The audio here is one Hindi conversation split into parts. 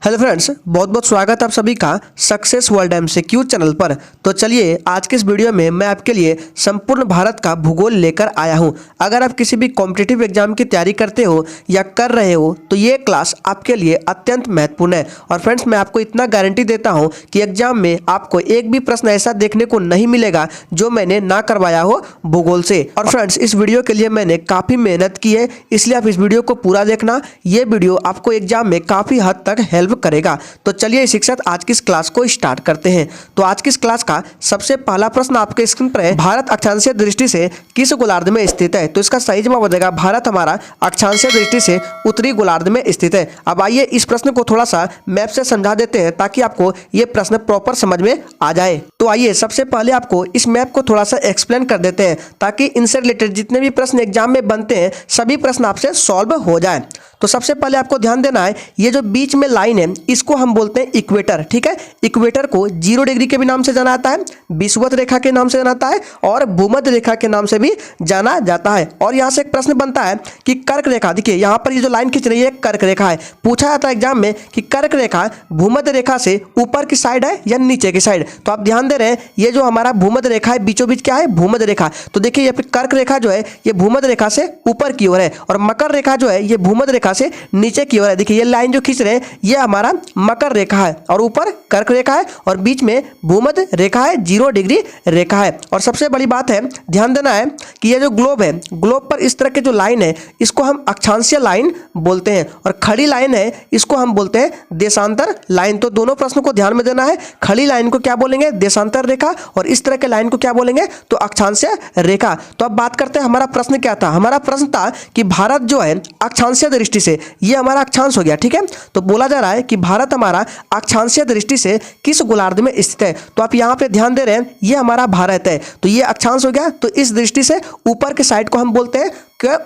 हेलो फ्रेंड्स, बहुत बहुत स्वागत है आप सभी का सक्सेस वर्ल्ड एमसीक्यू चैनल पर। तो चलिए आज के इस वीडियो में मैं आपके लिए संपूर्ण भारत का भूगोल लेकर आया हूं। अगर आप किसी भी कॉम्पिटिटिव एग्जाम की तैयारी करते हो या कर रहे हो तो ये क्लास आपके लिए अत्यंत महत्वपूर्ण है। और फ्रेंड्स, मैं आपको इतना गारंटी देता हूँ कि एग्जाम में आपको एक भी प्रश्न ऐसा देखने को नहीं मिलेगा जो मैंने ना करवाया हो भूगोल से। और फ्रेंड्स, इस वीडियो के लिए मैंने काफ़ी मेहनत की है, इसलिए आप इस वीडियो को पूरा देखना। ये वीडियो आपको एग्जाम में काफ़ी हद तक हेल्प करेगा। तो चलिए शिक्षक आज की इस क्लास को स्टार्ट करते हैं। तो आज की इस क्लास का सबसे पहला प्रश्न आपके स्क्रीन पर है, भारत अक्षांशीय दृष्टि से किस गोलार्ध में स्थित है? तो इसका सही जवाब हो जाएगा भारत हमारा अक्षांशीय दृष्टि से उत्तरी गोलार्ध में स्थित है। अब आइए इस प्रश्न को थोड़ा सा मैप से समझा देते हैं ताकि आपको ये प्रश्न प्रॉपर समझ में आ जाए। तो आइए सबसे पहले आपको इस मैप को थोड़ा सा एक्सप्लेन कर देते हैं ताकि इनसे रिलेटेड जितने भी प्रश्न एग्जाम में बनते हैं सभी प्रश्न आपसे सॉल्व हो जाए। तो सबसे पहले आपको ध्यान देना है, ये जो बीच में लाइन है इसको हम बोलते हैं इक्वेटर। ठीक है, इक्वेटर को 0 डिग्री के भी नाम से जाना जाता है, विषुवत रेखा के नाम से जाना जाता है और भूमध्य रेखा के नाम से भी जाना जाता है। और यहाँ से एक प्रश्न बनता है कि कर्क रेखा, देखिए यहाँ पर ये जो लाइन खींच रही है कर्क रेखा है। पूछा जाता है एग्जाम में कि कर्क रेखा भूमध्य रेखा से ऊपर की साइड है या नीचे की साइड। तो आप ध्यान दे रहे हैं, ये जो हमारा भूमध्य रेखा है बीचों बीच क्या है? भूमध्य रेखा। तो देखिए ये कर्क रेखा जो है ये भूमध्य रेखा से ऊपर की ओर है और मकर रेखा जो है ये भूमध्य रेखा से नीचे की ओर है। देखिए ये लाइन जो खींच रहे हैं ये हमारा मकर रेखा है और ऊपर कर्क रेखा है और बीच में भूमध्य रेखा है, 0 डिग्री रेखा है। और सबसे बड़ी बात है, ध्यान देना है कि ये जो ग्लोब है, ग्लोब पर इस तरह के जो लाइन है इसको हम अक्षांशीय लाइन बोलते हैं और खड़ी लाइन है इसको हम बोलते हैं देशांतर लाइन। तो दोनों प्रश्नों को ध्यान में देना है, खड़ी लाइन को क्या बोलेंगे? देशांतर रेखा, और इस तरह के लाइन को क्या बोलेंगे? तो अक्षांशीय रेखा। तो अब बात करते हैं हमारा प्रश्न क्या था। हमारा प्रश्न था कि भारत जो है अक्षांशीय दृष्टि से, ये हमारा अक्षांश हो गया। ठीक है, तो बोला जा रहा है कि भारत हमारा अक्षांशीय दृष्टि से किस गोलार्ध में स्थित है? तो आप यहाँ पे ध्यान दे रहे हैं, ये हमारा भारत है तो ये अक्षांश हो गया। तो इस दृष्टि से ऊपर के साइड को हम बोलते हैं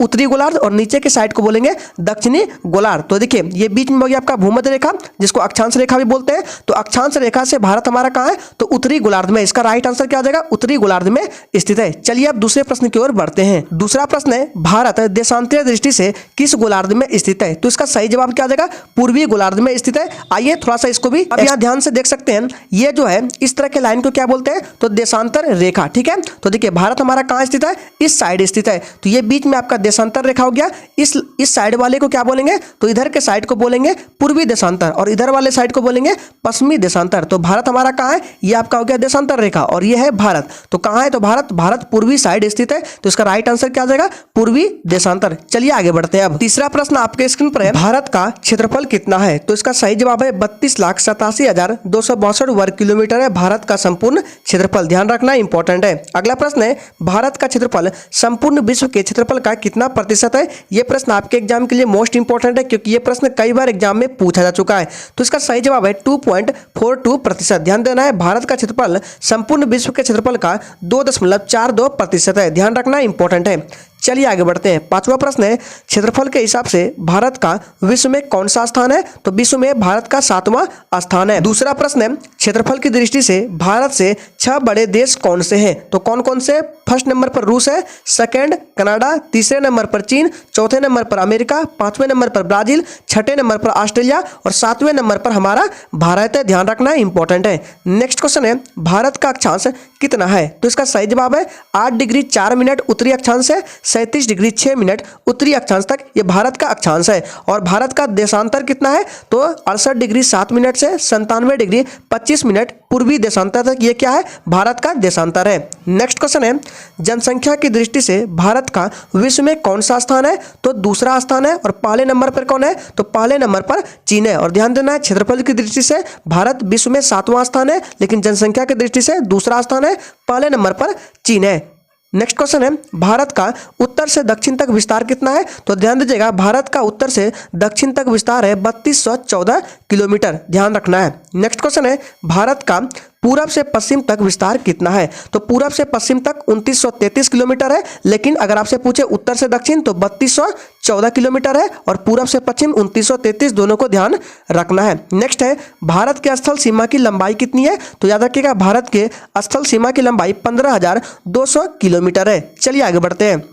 उत्तरी गोलार्ध और नीचे के साइड को बोलेंगे दक्षिणी गोलार्ध। तो देखिए ये बीच में हो गया आपका भूमध्य रेखा जिसको अक्षांश रेखा भी बोलते हैं। तो अक्षांश रेखा से भारत हमारा कहाँ है? तो उत्तरी गोलार्ध में। इसका राइट आंसर क्या आ जाएगा? उत्तरी गोलार्ध में स्थित है। चलिए अब दूसरे प्रश्न की ओर बढ़ते हैं। दूसरा प्रश्न है, भारत देशांतरीय दृष्टि से किस गोलार्ध में स्थित है? तो इसका सही जवाब क्या आ जाएगा? पूर्वी गोलार्ध में स्थित है। आइए थोड़ा सा इसको भी अब यहाँ ध्यान से देख सकते हैं, ये जो है इस तरह के लाइन को क्या बोलते हैं? तो देशांतर रेखा। ठीक है, तो देखिए भारत हमारा कहाँ स्थित है? इस साइड स्थित है। तो ये बीच में आपका देशांतर रेखा हो गया। इस साइड वाले को क्या बोलेंगे? तो इधर के साइड को बोलेंगे पूर्वी देशांतर और इधर वाले साइड को बोलेंगे पश्चिमी देशांतर। तो भारत हमारा कहाँ है? ये आपका हो गया देशांतर रेखा और ये है भारत। तो कहाँ है? तो भारत पूर्वी साइड स्थित है। तो इसका राइट आंसर क्या आ जाएगा? पूर्वी देशांतर। चलिए आगे बढ़ते हैं। अब तीसरा प्रश्न आपके स्क्रीन पर है, भारत का क्षेत्रफल कितना है? तो इसका सही जवाब है 32,87,262 वर्ग किलोमीटर है भारत का संपूर्ण क्षेत्रफल। ध्यान रखना इंपॉर्टेंट है। अगला प्रश्न है, भारत का क्षेत्रफल संपूर्ण विश्व के क्षेत्रफल का कितना प्रतिशत है? ये प्रश्न आपके एग्जाम के लिए मोस्ट इंपॉर्टेंट है क्योंकि ये प्रश्न कई बार एग्जाम में पूछा जा चुका है। तो इसका सही जवाब है 2.42%। ध्यान देना है, भारत का क्षेत्रफल संपूर्ण विश्व के क्षेत्रफल का 2.42% है। ध्यान रखना इंपॉर्टेंट है। चलिए आगे बढ़ते हैं। पांचवा प्रश्न है, क्षेत्रफल के हिसाब से भारत का विश्व में कौन सा स्थान है? तो विश्व में भारत का 7वां स्थान है। दूसरा प्रश्न है, क्षेत्रफल की दृष्टि से भारत से 6 बड़े देश कौन से हैं? तो कौन कौन से? फर्स्ट नंबर पर रूस है, सेकंड कनाडा, तीसरे नंबर पर चीन, चौथे नंबर पर अमेरिका, पांचवें नंबर पर ब्राजील, छठे नंबर पर ऑस्ट्रेलिया और 7वें नंबर पर हमारा भारत है। ध्यान रखना इंपॉर्टेंट है। नेक्स्ट क्वेश्चन है, भारत का अक्षांश कितना है? तो इसका सही जवाब है 8 डिग्री 4 मिनट उत्तरी अक्षांश है, 37 डिग्री 6 मिनट उत्तरी अक्षांश तक ये भारत का अक्षांश है। और भारत का देशांतर कितना है? तो 68 डिग्री 7 मिनट से 97 डिग्री 25 मिनट पूर्वी देशांतर तक ये क्या है? भारत का देशांतर है। नेक्स्ट क्वेश्चन है, जनसंख्या की दृष्टि से भारत का विश्व में कौन सा स्थान है? तो दूसरा स्थान है। और पहले नंबर पर कौन है? तो पहले नंबर पर चीन है। और ध्यान देना है, क्षेत्रफल की दृष्टि से भारत विश्व में 7वां स्थान है लेकिन जनसंख्या की दृष्टि से दूसरा स्थान है, पहले नंबर पर चीन है। नेक्स्ट क्वेश्चन है, भारत का उत्तर से दक्षिण तक विस्तार कितना है? तो ध्यान दीजिएगा, भारत का उत्तर से दक्षिण तक विस्तार है 3214 किलोमीटर। ध्यान रखना है। नेक्स्ट क्वेश्चन है, भारत का पूरब से पश्चिम तक विस्तार कितना है? तो पूरब से पश्चिम तक 2933 किलोमीटर है, लेकिन अगर आपसे पूछे उत्तर से दक्षिण तो 3214 किलोमीटर है और पूरब से पश्चिम 2933, दोनों को ध्यान रखना है। नेक्स्ट है, भारत के स्थल सीमा की लंबाई कितनी है? तो याद रखिएगा, भारत के स्थल सीमा की लंबाई 15,200 किलोमीटर है। चलिए आगे बढ़ते हैं।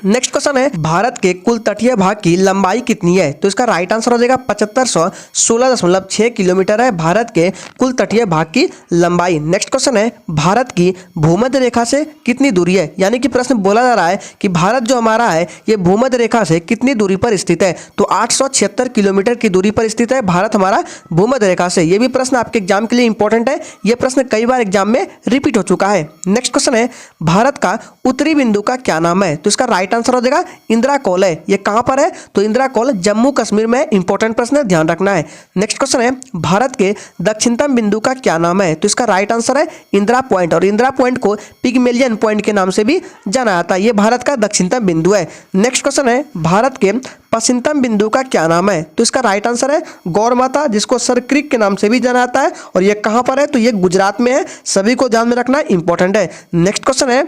नेक्स्ट क्वेश्चन है भारत के कुल तटीय भाग की लंबाई कितनी है? तो इसका राइट आंसर हो जाएगा 7516.6 किलोमीटर है भारत के कुल तटीय भाग की लंबाई। नेक्स्ट क्वेश्चन है भारत की भूमध्य रेखा से कितनी दूरी है? यानी कि प्रश्न बोला जा रहा है कि भारत जो हमारा है ये भूमध्य रेखा से कितनी दूरी पर स्थित है? तो 876 किलोमीटर की दूरी पर स्थित है भारत हमारा भूमध्य रेखा से। ये भी प्रश्न आपके एग्जाम के लिए इंपॉर्टेंट है, ये प्रश्न कई बार एग्जाम में रिपीट हो चुका है। नेक्स्ट क्वेश्चन है भारत का उत्तरी बिंदु का क्या नाम है? तो इसका राइट आंसर हो जाएगा इंदिरा कॉल है। ये कहां पर है? तो इंदिरा कॉल जम्मू कश्मीर में। इंपॉर्टेंट प्रश्न है, ध्यान रखना है। नेक्स्ट क्वेश्चन है भारत के दक्षिणतम बिंदु का क्या नाम है? तो इसका राइट आंसर है इंदिरा पॉइंट, और इंदिरा पॉइंट को पिग्मेलियन पॉइंट के नाम से भी जाना जाता है। ये भारत का दक्षिणतम बिंदु है। नेक्स्ट क्वेश्चन है भारत के पश्चिमतम बिंदु का क्या नाम है? तो इसका राइट आंसर है गौर माता, जिसको सर क्रीक के नाम से भी जाना जाता है, और ये कहां पर है? तो ये गुजरात में है। सभी को ध्यान में रखना इंपॉर्टेंट है। नेक्स्ट क्वेश्चन है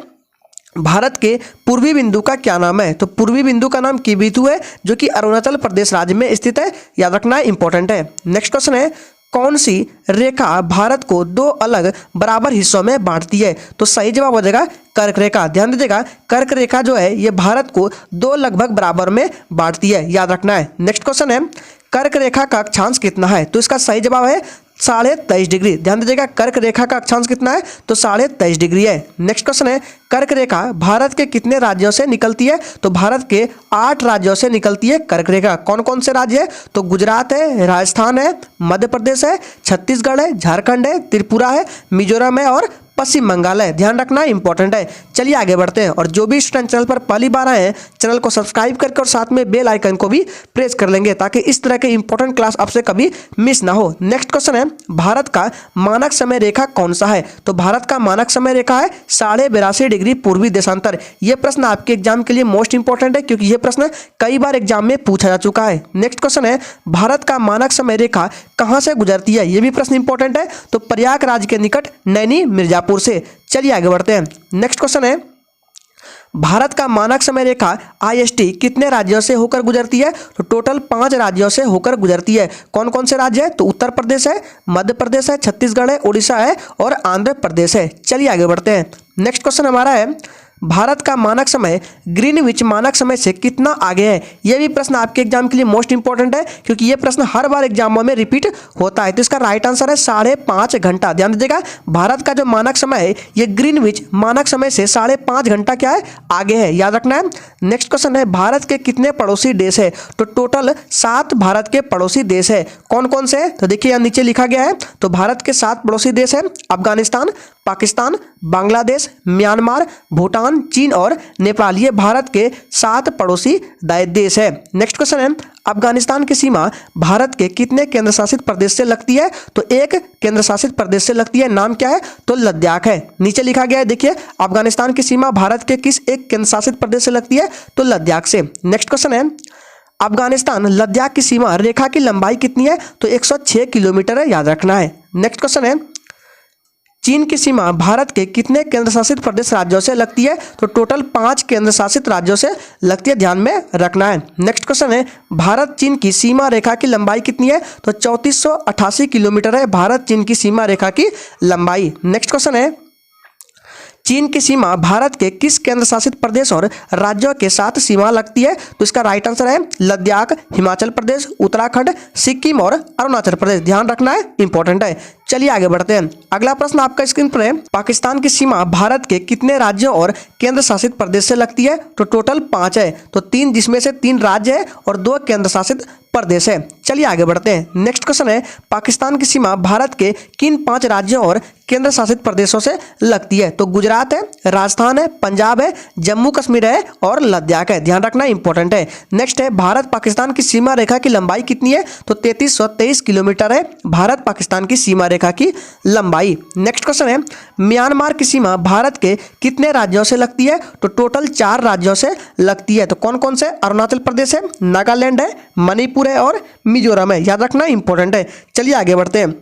भारत के पूर्वी बिंदु का क्या नाम है? तो पूर्वी बिंदु का नाम किबिथु है, जो कि अरुणाचल प्रदेश राज्य में स्थित है। याद रखना इंपॉर्टेंट है। नेक्स्ट क्वेश्चन है कौन सी रेखा भारत को दो अलग बराबर हिस्सों में बांटती है? तो सही जवाब हो जाएगा कर्क रेखा। ध्यान दीजिएगा, कर्क रेखा जो है ये भारत को दो लगभग बराबर में बांटती है, याद रखना है। नेक्स्ट क्वेश्चन है कर्क रेखा का अक्षांश कितना है? तो इसका सही जवाब है 23.5 डिग्री। ध्यान दीजिएगा, कर्क रेखा का अक्षांश कितना है? तो 23.5 डिग्री है। नेक्स्ट क्वेश्चन है कर्क रेखा भारत के कितने राज्यों से निकलती है? तो भारत के 8 राज्यों से निकलती है कर्क रेखा। कौन कौन से राज्य है? तो गुजरात है, राजस्थान है, मध्य प्रदेश है, छत्तीसगढ़ है, झारखंड है, त्रिपुरा है, मिजोरम है और पश्चिम बंगाल है। ध्यान रखना इंपॉर्टेंट है। चलिए आगे बढ़ते हैं, और जो भी स्टूडेंट चैनल पर पहली बार आए हैं चैनल को सब्सक्राइब करके और साथ में बेल आइकन को भी प्रेस कर लेंगे, ताकि इस तरह के इंपॉर्टेंट क्लास आपसे कभी मिस ना हो। नेक्स्ट क्वेश्चन है भारत का मानक समय रेखा कौन सा है? तो भारत का मानक समय रेखा है 82.5 डिग्री पूर्वी देशांतर। यह प्रश्न आपके एग्जाम के लिए मोस्ट इंपॉर्टेंट है, क्योंकि यह प्रश्न कई बार एग्जाम में पूछा जा चुका है। नेक्स्ट क्वेश्चन है भारत का मानक समय रेखा कहां से गुजरती है? यह भी प्रश्न इंपॉर्टेंट है। तो प्रयागराज के निकट नैनी मिर्जापुर से। चलिए आगे बढ़ते हैं। नेक्स्ट क्वेश्चन है भारत का मानक समय रेखा IST कितने राज्यों से होकर गुजरती है? तो टोटल 5 राज्यों से होकर गुजरती है। कौन कौन से राज्य है? तो उत्तर प्रदेश है, मध्य प्रदेश है, छत्तीसगढ़ है, उड़ीसा है और आंध्र प्रदेश है। चलिए आगे बढ़ते हैं। नेक्स्ट क्वेश्चन हमारा है भारत का मानक समय ग्रीनविच मानक समय से कितना आगे है? यह भी प्रश्न आपके एग्जाम के लिए मोस्ट इंपॉर्टेंट है, क्योंकि यह प्रश्न हर बार एग्जामों में रिपीट होता है। तो इसका राइट आंसर है 5.5 घंटा। ध्यान दीजिएगा, भारत का जो मानक समय है यह ग्रीनविच मानक समय से 5.5 घंटा क्या है? आगे है, याद रखना है। नेक्स्ट क्वेश्चन है भारत के कितने पड़ोसी देश है? तो टोटल 7 भारत के पड़ोसी देश है। कौन कौन से है? तो देखिए यहाँ नीचे लिखा गया है। तो भारत के 7 पड़ोसी देश है अफगानिस्तान, पाकिस्तान, बांग्लादेश, म्यांमार, भूटान, चीन और नेपाल। ये भारत के 7 पड़ोसी देश है। नेक्स्ट क्वेश्चन है अफगानिस्तान की सीमा भारत के कितने केंद्र शासित प्रदेश से लगती है? तो एक केंद्र शासित प्रदेश से लगती है। नाम क्या है? तो लद्दाख है। नीचे लिखा गया है, देखिए अफगानिस्तान की सीमा भारत के किस एक केंद्र शासित प्रदेश से लगती है? तो लद्दाख से। नेक्स्ट क्वेश्चन है अफगानिस्तान लद्दाख की सीमा रेखा की लंबाई कितनी है? तो 106 किलोमीटर है, याद रखना है। नेक्स्ट क्वेश्चन है चीन की सीमा भारत के कितने केंद्र शासित प्रदेश राज्यों से लगती है? तो टोटल 5 केंद्र शासित राज्यों से लगती है, ध्यान में रखना है। नेक्स्ट क्वेश्चन है भारत चीन की सीमा रेखा की लंबाई कितनी है? तो 3488 किलोमीटर है भारत चीन की सीमा रेखा की लंबाई। नेक्स्ट क्वेश्चन है चीन की सीमा भारत के किस केंद्र शासित प्रदेश और राज्यों के साथ सीमा लगती है? तो इसका राइट आंसर है लद्दाख, हिमाचल प्रदेश, उत्तराखंड, सिक्किम और अरुणाचल प्रदेश। ध्यान रखना है, इंपॉर्टेंट है। चलिए आगे बढ़ते हैं। अगला प्रश्न आपका स्क्रीन पर है पाकिस्तान की सीमा भारत के कितने राज्यों और केंद्र शासित प्रदेश से लगती है? तो टोटल 5 है। तो 3 जिसमें से 3 राज्य है और 2 केंद्र शासित प्रदेश है। चलिए आगे बढ़ते हैं। नेक्स्ट क्वेश्चन है पाकिस्तान की सीमा भारत के किन 5 राज्यों और केंद्र शासित प्रदेशों से लगती है? तो गुजरात है, राजस्थान है, पंजाब है, जम्मू कश्मीर है और लद्दाख है। ध्यान रखना इंपॉर्टेंट है। नेक्स्ट है भारत पाकिस्तान की सीमा रेखा की लंबाई कितनी है? तो 3323 किलोमीटर है भारत पाकिस्तान की सीमा रेखा की लंबाई। नेक्स्ट क्वेश्चन है म्यांमार की सीमा भारत के कितने राज्यों से लगती है? तो टोटल 4 राज्यों से लगती है। तो कौन कौन से? अरुणाचल प्रदेश है, नागालैंड है, मणिपुर है और मिजोरम है। याद रखना इंपॉर्टेंट है। चलिए आगे बढ़ते हैं।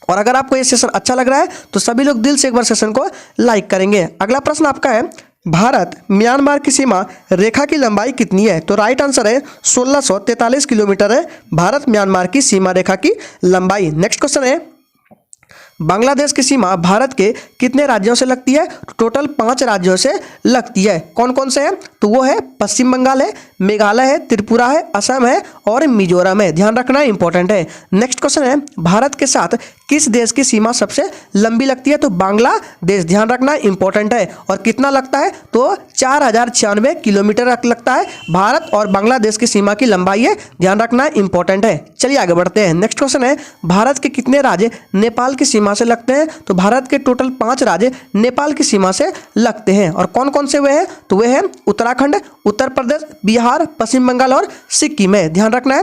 और अगर आपको ये सेशन अच्छा लग रहा है तो सभी लोग दिल से एक बार सेशन को लाइक करेंगे। अगला प्रश्न आपका है भारत म्यांमार की सीमा रेखा की लंबाई कितनी है? तो राइट आंसर है 1643 किलोमीटर है भारत म्यांमार की सीमा रेखा की लंबाई। नेक्स्ट क्वेश्चन है बांग्लादेश की सीमा भारत के कितने राज्यों से लगती है? टोटल 5 राज्यों से लगती है। कौन कौन से हैं? तो वो है पश्चिम बंगाल है, मेघालय है, त्रिपुरा है, असम है और मिजोरम है। ध्यान रखना इंपॉर्टेंट है। नेक्स्ट क्वेश्चन है, भारत के साथ किस देश की सीमा सबसे लंबी लगती है? तो बांग्लादेश। ध्यान रखना इंपॉर्टेंट है। और कितना लगता है? तो 4096 किलोमीटर लगता है भारत और बांग्लादेश की सीमा की लंबाई है। ध्यान रखना इंपॉर्टेंट है। चलिए आगे बढ़ते हैं। नेक्स्ट क्वेश्चन है, भारत के कितने राज्य नेपाल की सीमा से लगते हैं? तो भारत के टोटल 5 राज्य नेपाल की सीमा से लगते हैं। और कौन कौन से वे हैं? तो वे हैं उत्तराखंड, उत्तर प्रदेश, बिहार, पश्चिम बंगाल और सिक्किम है। ध्यान रखना है।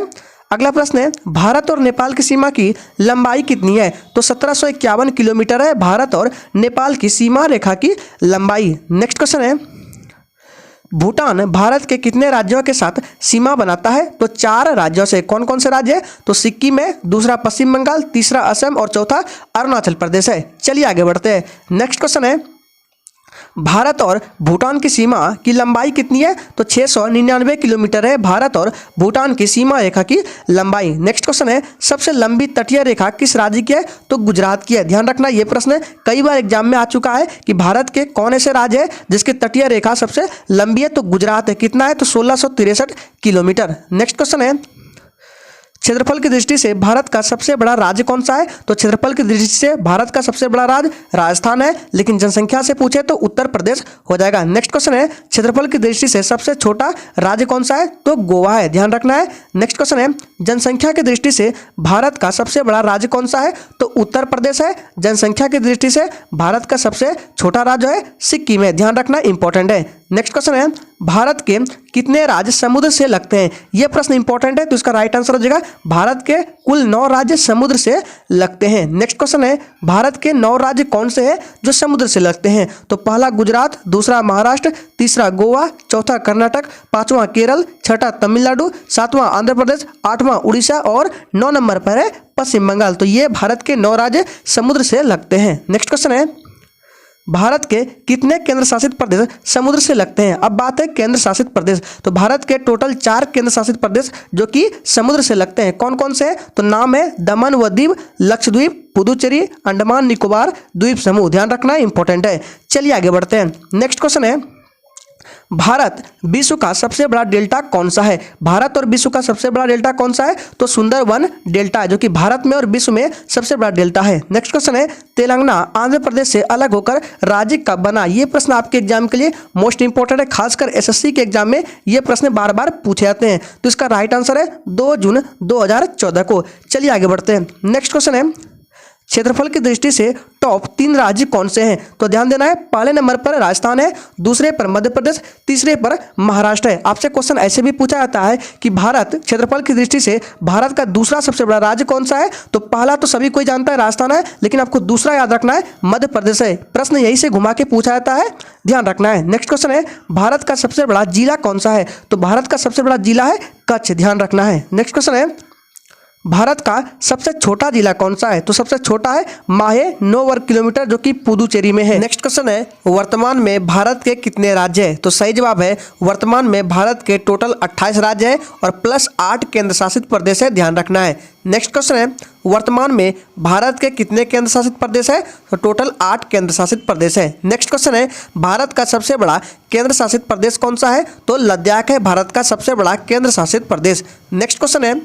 अगला प्रश्न है, भारत और नेपाल की सीमा की लंबाई कितनी है? तो 1751 किलोमीटर है भारत और नेपाल की सीमा रेखा की लंबाई। नेक्स्ट क्वेश्चन है, भूटान भारत के कितने राज्यों के साथ सीमा बनाता है? तो 4 राज्यों से। कौन कौन से राज्य है? तो सिक्किम है, दूसरा पश्चिम बंगाल, तीसरा असम और चौथा अरुणाचल प्रदेश है। चलिए आगे बढ़ते हैं। नेक्स्ट क्वेश्चन है, भारत और भूटान की सीमा की लंबाई कितनी है? तो 699 किलोमीटर है भारत और भूटान की सीमा रेखा की लंबाई। नेक्स्ट क्वेश्चन है, सबसे लंबी तटीय रेखा किस राज्य की है? तो गुजरात की है। ध्यान रखना, ये प्रश्न कई बार एग्जाम में आ चुका है कि भारत के कौन ऐसे राज्य है जिसकी तटीय रेखा सबसे लंबी है? तो गुजरात है। कितना है? तो 1663 किलोमीटर। नेक्स्ट क्वेश्चन है, क्षेत्रफल की दृष्टि से भारत का सबसे बड़ा राज्य कौन सा है? तो क्षेत्रफल की दृष्टि से भारत का सबसे बड़ा राज्य राजस्थान है, लेकिन जनसंख्या से पूछे तो उत्तर प्रदेश हो जाएगा। नेक्स्ट क्वेश्चन है, क्षेत्रफल की दृष्टि से सबसे छोटा राज्य कौन सा है? तो गोवा है। ध्यान रखना है। नेक्स्ट क्वेश्चन है, जनसंख्या की दृष्टि से भारत का सबसे बड़ा राज्य कौन सा है? तो उत्तर प्रदेश है। जनसंख्या की दृष्टि से भारत का सबसे छोटा राज्य है सिक्किम है। ध्यान रखना इंपॉर्टेंट है। नेक्स्ट क्वेश्चन है, भारत के कितने राज्य समुद्र से लगते हैं? यह प्रश्न इंपॉर्टेंट है, तो इसका राइट आंसर हो जाएगा भारत के कुल 9 राज्य समुद्र से लगते हैं। नेक्स्ट क्वेश्चन है, भारत के 9 राज्य कौन से हैं जो समुद्र से लगते हैं? तो पहला गुजरात, दूसरा महाराष्ट्र, तीसरा गोवा, चौथा कर्नाटक, 5वां केरल, छठा तमिलनाडु, 7वां आंध्र प्रदेश, 8वां उड़ीसा और 9 नंबर पर है पश्चिम बंगाल। तो ये भारत के 9 राज्य समुद्र से लगते हैं। नेक्स्ट क्वेश्चन है, भारत के कितने केंद्र शासित प्रदेश समुद्र से लगते हैं? अब बात है केंद्र शासित प्रदेश। तो भारत के टोटल 4 केंद्र शासित प्रदेश जो कि समुद्र से लगते हैं। कौन कौन से हैं? तो नाम है दमन व दीव, लक्षद्वीप, पुदुचेरी, अंडमान निकोबार द्वीप समूह। ध्यान रखना इंपॉर्टेंट है। चलिए आगे बढ़ते हैं। नेक्स्ट क्वेश्चन है, भारत विश्व का सबसे बड़ा डेल्टा कौन सा है? भारत और विश्व का सबसे बड़ा डेल्टा कौन सा है? तो सुंदरवन डेल्टा है, जो कि भारत में और विश्व में सबसे बड़ा डेल्टा है। नेक्स्ट क्वेश्चन है, तेलंगाना आंध्र प्रदेश से अलग होकर राज्य कब बना? ये प्रश्न आपके एग्जाम के लिए मोस्ट इंपॉर्टेंट है, खासकर एसएससी के एग्जाम में ये प्रश्न बार बार पूछे जाते हैं। तो इसका राइट आंसर है 2 जून 2014 को। चलिए आगे बढ़ते हैं। नेक्स्ट क्वेश्चन है, क्षेत्रफल की दृष्टि से टॉप 3 राज्य कौन से हैं? तो ध्यान देना है, पहले नंबर पर राजस्थान है, दूसरे पर मध्य प्रदेश, तीसरे पर महाराष्ट्र है। आपसे क्वेश्चन ऐसे भी पूछा जाता है कि भारत क्षेत्रफल की दृष्टि से भारत का दूसरा सबसे बड़ा राज्य कौन सा है? तो पहला तो सभी कोई जानता है राजस्थान है, लेकिन आपको दूसरा याद रखना है मध्य प्रदेश है। प्रश्न यही से घुमा के पूछा जाता है, ध्यान रखना है। नेक्स्ट क्वेश्चन है, भारत का सबसे बड़ा जिला कौन सा है? तो भारत का सबसे बड़ा जिला है कच्छ। ध्यान रखना है। नेक्स्ट क्वेश्चन है, भारत का सबसे छोटा जिला कौन सा है? तो सबसे छोटा है माहे, 9 वर्ग किलोमीटर, जो कि पुदुचेरी में है। नेक्स्ट क्वेश्चन है, वर्तमान में भारत के कितने राज्य हैं? तो सही जवाब है, वर्तमान में भारत के टोटल 28 राज्य हैं और प्लस 8 केंद्र शासित प्रदेश है। ध्यान रखना है। नेक्स्ट क्वेश्चन है, वर्तमान में भारत के कितने केंद्र शासित प्रदेश है? तो टोटल 8 केंद्र शासित प्रदेश है। नेक्स्ट क्वेश्चन है, भारत का सबसे बड़ा केंद्र शासित प्रदेश कौन सा है? तो लद्दाख है भारत का सबसे बड़ा केंद्र शासित प्रदेश। नेक्स्ट क्वेश्चन है,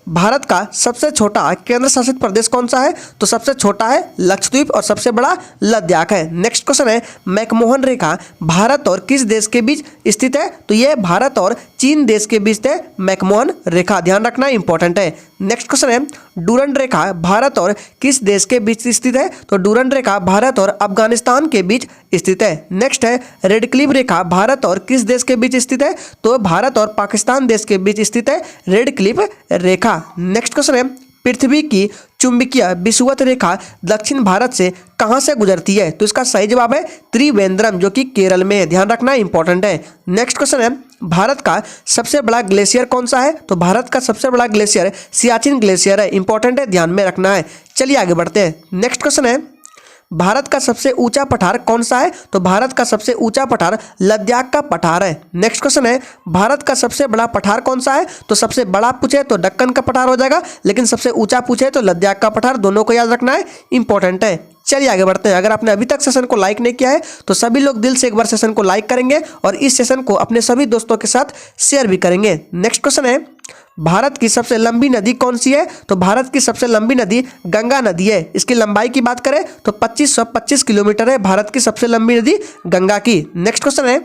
भारत का सबसे छोटा केंद्र शासित प्रदेश कौन सा है? तो सबसे छोटा है लक्षद्वीप और सबसे बड़ा लद्दाख है। नेक्स्ट क्वेश्चन है, मैकमोहन रेखा भारत और किस देश के बीच स्थित है? तो यह भारत और चीन देश के बीच है मैकमोहन रेखा। ध्यान रखना इंपॉर्टेंट है। नेक्स्ट क्वेश्चन है, डूरंड रेखा भारत और किस देश के बीच स्थित है? तो डूरंड रेखा भारत और अफगानिस्तान के बीच स्थित है। नेक्स्ट है, रेड क्लिफ रेखा भारत और किस देश के बीच स्थित है? तो भारत और पाकिस्तान देश के बीच स्थित है रेड क्लिफ रेखा। नेक्स्ट क्वेश्चन है, पृथ्वी की चुंबकीय विषुवत रेखा दक्षिण भारत से कहां से गुजरती है? तो इसका सही जवाब है त्रिवेंद्रम, जो कि केरल में है। ध्यान रखना इंपॉर्टेंट है। नेक्स्ट क्वेश्चन है, भारत का सबसे बड़ा ग्लेशियर कौन सा है? तो भारत का सबसे बड़ा ग्लेशियर सियाचिन ग्लेशियर है। इंपॉर्टेंट है, ध्यान में रखना है। चलिए आगे बढ़ते हैं। नेक्स्ट क्वेश्चन है, भारत का सबसे ऊंचा पठार कौन सा है? तो भारत का सबसे ऊंचा पठार लद्दाख का पठार है। नेक्स्ट क्वेश्चन है, भारत का सबसे बड़ा पठार कौन सा है? तो सबसे बड़ा पूछे तो दक्कन का पठार हो जाएगा, लेकिन सबसे ऊंचा पूछे तो लद्दाख का पठार। दोनों को याद रखना है, इंपॉर्टेंट है। चलिए आगे बढ़ते हैं। अगर आपने अभी तक सेशन को लाइक नहीं किया है तो सभी लोग दिल से एक बार सेशन को लाइक करेंगे और इस सेशन को अपने सभी दोस्तों के साथ शेयर भी करेंगे। नेक्स्ट क्वेश्चन है, भारत की सबसे लंबी नदी कौन सी है? तो भारत की सबसे लंबी नदी गंगा नदी है। इसकी लंबाई की बात करें तो 2525 किलोमीटर है भारत की सबसे लंबी नदी गंगा की। नेक्स्ट क्वेश्चन है,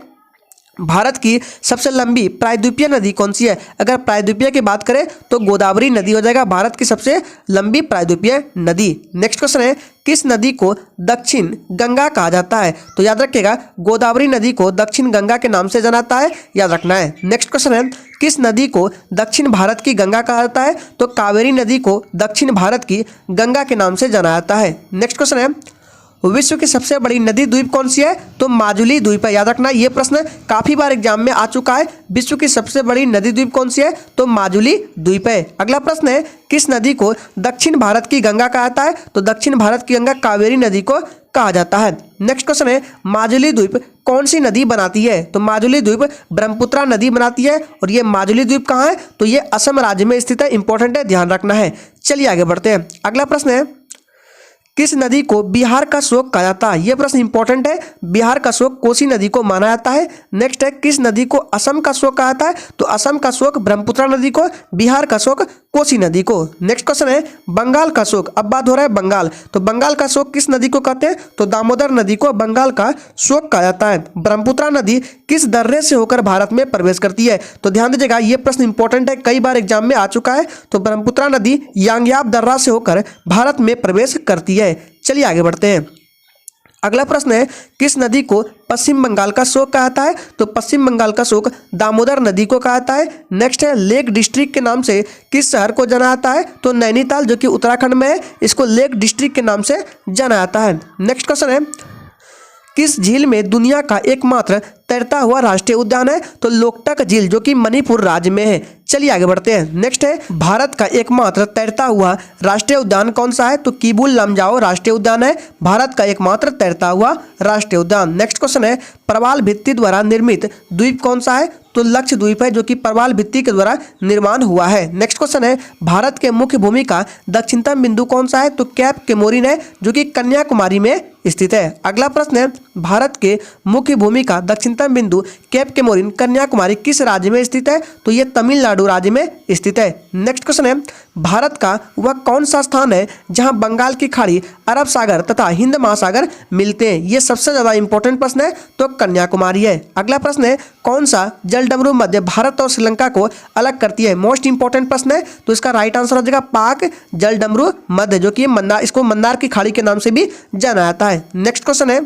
भारत की सबसे लंबी प्रायद्वीपीय नदी कौन सी है? अगर प्रायद्वीपीय की बात करें तो गोदावरी नदी हो जाएगा भारत की सबसे लंबी प्रायद्वीपीय नदी। नेक्स्ट क्वेश्चन है, किस नदी को दक्षिण गंगा कहा जाता है? तो याद रखिएगा, गोदावरी नदी को दक्षिण गंगा के नाम से जाना जाता है, याद रखना है। नेक्स्ट क्वेश्चन है, किस नदी को दक्षिण भारत की गंगा कहा जाता है? तो कावेरी नदी को दक्षिण भारत की गंगा के नाम से जाना जाता है। नेक्स्ट क्वेश्चन है, विश्व की सबसे बड़ी नदी द्वीप कौन सी है? तो माजुली द्वीप है। याद रखना, ये प्रश्न काफी बार एग्जाम में आ चुका है। विश्व की सबसे बड़ी नदी द्वीप कौन सी है? तो माजुली द्वीप है। अगला प्रश्न है, किस नदी को दक्षिण भारत की गंगा कहा जाता है? तो दक्षिण भारत की गंगा कावेरी नदी को कहा जाता है। नेक्स्ट क्वेश्चन है, माजुली द्वीप कौन सी नदी बनाती है? तो माजुली द्वीप ब्रह्मपुत्रा नदी बनाती है। और ये माजुली द्वीप कहाँ है? तो ये असम राज्य में स्थित है, इंपॉर्टेंट है, ध्यान रखना है। चलिए आगे बढ़ते हैं। अगला प्रश्न है, किस नदी को बिहार का शोक कहा जाता है? यह प्रश्न इंपॉर्टेंट है। बिहार का शोक कोसी नदी को माना जाता है। नेक्स्ट है, किस नदी को असम का शोक कहा जाता है? तो असम का शोक ब्रह्मपुत्रा नदी को, बिहार का शोक कोसी नदी को। नेक्स्ट क्वेश्चन है, बंगाल का शोक, अब बात हो रहा है बंगाल, तो बंगाल का शोक किस नदी को कहते हैं? तो दामोदर नदी को बंगाल का शोक कहा जाता है। ब्रह्मपुत्रा नदी किस दर्रे से होकर भारत में प्रवेश करती है? तो ध्यान दीजिएगा, ये प्रश्न इंपॉर्टेंट है, कई बार एग्जाम में आ चुका है। तो ब्रह्मपुत्रा नदी यांग्याब दर्रा से होकर भारत में प्रवेश करती है। चलिए आगे बढ़ते हैं। अगला प्रश्न है, किस नदी को पश्चिम बंगाल का शोक कहा जाता है? तो पश्चिम बंगाल का शोक दामोदर नदी को कहा जाता है। नेक्स्ट है, लेक डिस्ट्रिक्ट के नाम से किस शहर को जाना जाता है? तो नैनीताल, जो कि उत्तराखंड में है, इसको लेक डिस्ट्रिक्ट के नाम से जाना जाता है। नेक्स्ट क्वेश्चन है, किस झील में दुनिया का एकमात्र तैरता हुआ राष्ट्रीय उद्यान है? तो लोकटक झील, जो कि मणिपुर राज्य में है। चलिए आगे बढ़ते हैं। नेक्स्ट है, भारत का एकमात्र तैरता हुआ राष्ट्रीय उद्यान कौन सा है? तो किबुल लमजाओ राष्ट्रीय उद्यान है भारत का एकमात्र तैरता हुआ राष्ट्रीय उद्यान। नेक्स्ट क्वेश्चन है, प्रवाल भित्ति द्वारा निर्मित द्वीप कौन सा है? तो लक्षद्वीप है, जो कि प्रवाल भित्ति के द्वारा निर्माण हुआ है। नेक्स्ट क्वेश्चन है, भारत के मुख्य भूमि का दक्षिणतम बिंदु कौन सा है? तो कैप केमोरिन है, जो कि कन्याकुमारी में स्थित है। अगला प्रश्न है, भारत के मुख्य भूमि का दक्षिणतम बिंदु कैप केमोरिन कन्याकुमारी किस राज्य में स्थित है? तो ये तमिलनाडु राज्य में स्थित है। नेक्स्ट क्वेश्चन है, भारत का वह कौन सा स्थान है जहां बंगाल की खाड़ी, अरब सागर तथा हिंद महासागर मिलते हैं? ये सबसे ज्यादा इंपॉर्टेंट प्रश्न है, तो कन्याकुमारी है। अगला प्रश्न है, कौन सा जल डमरू मध्य भारत और श्रीलंका को अलग करती है? मोस्ट इंपॉर्टेंट प्रश्न है, तो इसका राइट आंसर हो जाएगा पाक जल डमरू मध्य, जो कि मन्नार, इसको मन्नार की खाड़ी के नाम से भी जाना जाता है। नेक्स्ट क्वेश्चन है,